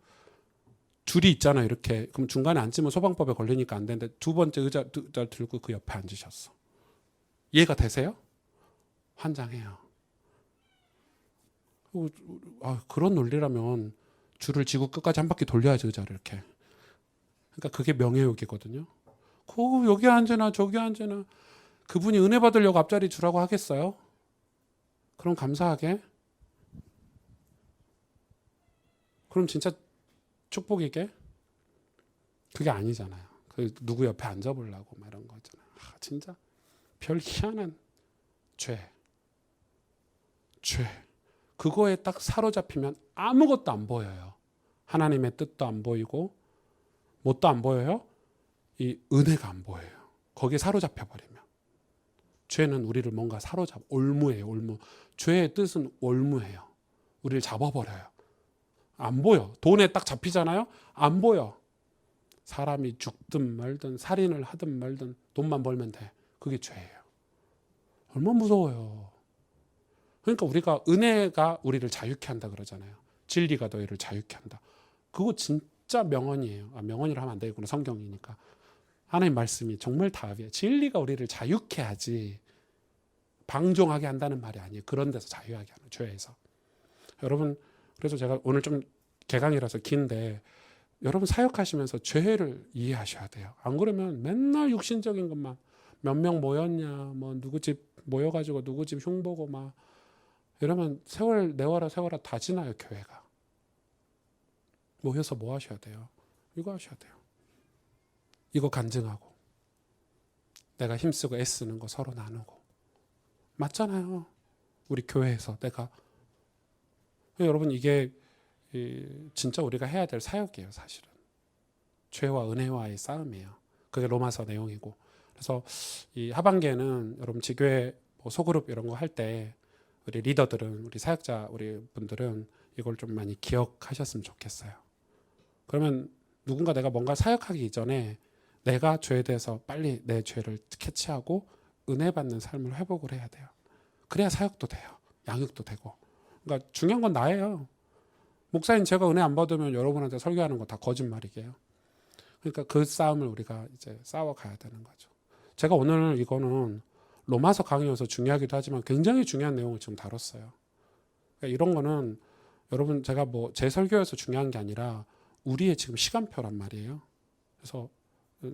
줄이 있잖아요. 이렇게 그럼 중간에 앉으면 소방법에 걸리니까 안 되는데 두 번째 의자 들고 그 옆에 앉으셨어. 이해가 되세요? 환장해요. 그런 논리라면 줄을 지구 끝까지 한 바퀴 돌려야지 의자를 이렇게. 그러니까 그게 명예욕이거든요. 여기 앉으나 저기 앉으나 그분이 은혜 받으려고 앞자리 주라고 하겠어요? 그럼 감사하게. 그럼 진짜 축복이게? 그게 아니잖아요. 누구 옆에 앉아보려고 막 이런 거잖아요. 진짜 별 희한한 죄. 그거에 딱 사로잡히면 아무것도 안 보여요. 하나님의 뜻도 안 보이고 뭣도 안 보여요? 이 은혜가 안 보여요. 거기에 사로잡혀 버리면 죄는 우리를 뭔가 올무예요. 올무. 죄의 뜻은 올무예요. 우리를 잡아버려요. 안 보여. 돈에 딱 잡히잖아요. 안 보여. 사람이 죽든 말든 살인을 하든 말든 돈만 벌면 돼. 그게 죄예요. 얼마나 무서워요. 그러니까 우리가 은혜가 우리를 자유케 한다 그러잖아요. 진리가 너희를 자유케 한다. 그거 진짜 명언이에요. 명언이라 하면 안 되겠구나. 성경이니까. 하나님 말씀이 정말 답이에요. 진리가 우리를 자유케 하지 방종하게 한다는 말이 아니에요. 그런 데서 자유하게 하는, 죄에서. 여러분, 그래서 제가 오늘 좀 개강이라서 긴데 여러분 사역하시면서 죄를 이해하셔야 돼요. 안 그러면 맨날 육신적인 것만, 몇 명 모였냐, 뭐 누구 집 모여가지고 누구 집 흉보고 막 이러면 세월 내워라 세워라 다 지나요. 교회가. 모여서 뭐 하셔야 돼요? 이거 하셔야 돼요. 이거 간증하고 내가 힘쓰고 애쓰는 거 서로 나누고. 맞잖아요. 우리 교회에서 내가. 여러분, 이게 진짜 우리가 해야 될 사역이에요. 사실은 죄와 은혜와의 싸움이에요. 그게 로마서 내용이고. 그래서 이 하반기에는 여러분 지교회 뭐 소그룹 이런 거 할 때 우리 리더들은, 우리 사역자 우리 분들은 이걸 좀 많이 기억하셨으면 좋겠어요. 그러면 누군가 내가 뭔가 사역하기 이전에 내가 죄에 대해서 빨리 내 죄를 캐치하고 은혜 받는 삶을 회복을 해야 돼요. 그래야 사역도 돼요. 양육도 되고. 그러니까 중요한 건 나예요. 목사님, 제가 은혜 안 받으면 여러분한테 설교하는 거 다 거짓말이게요. 그러니까 그 싸움을 우리가 이제 싸워가야 되는 거죠. 제가 오늘 이거는 로마서 강의여서 중요하기도 하지만 굉장히 중요한 내용을 지금 다뤘어요. 그러니까 이런 거는 여러분, 제가 뭐 제 설교여서 중요한 게 아니라 우리의 지금 시간표란 말이에요. 그래서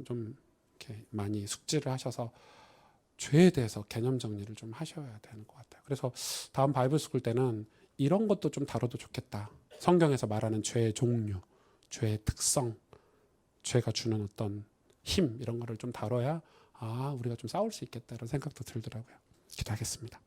좀 이렇게 많이 숙지를 하셔서 죄에 대해서 개념 정리를 좀 하셔야 되는 것 같아요. 그래서 다음 바이블 스쿨 때는 이런 것도 좀 다뤄도 좋겠다. 성경에서 말하는 죄의 종류, 죄의 특성, 죄가 주는 어떤 힘, 이런 거를 좀 다뤄야 우리가 좀 싸울 수 있겠다 이런 생각도 들더라고요. 기도하겠습니다.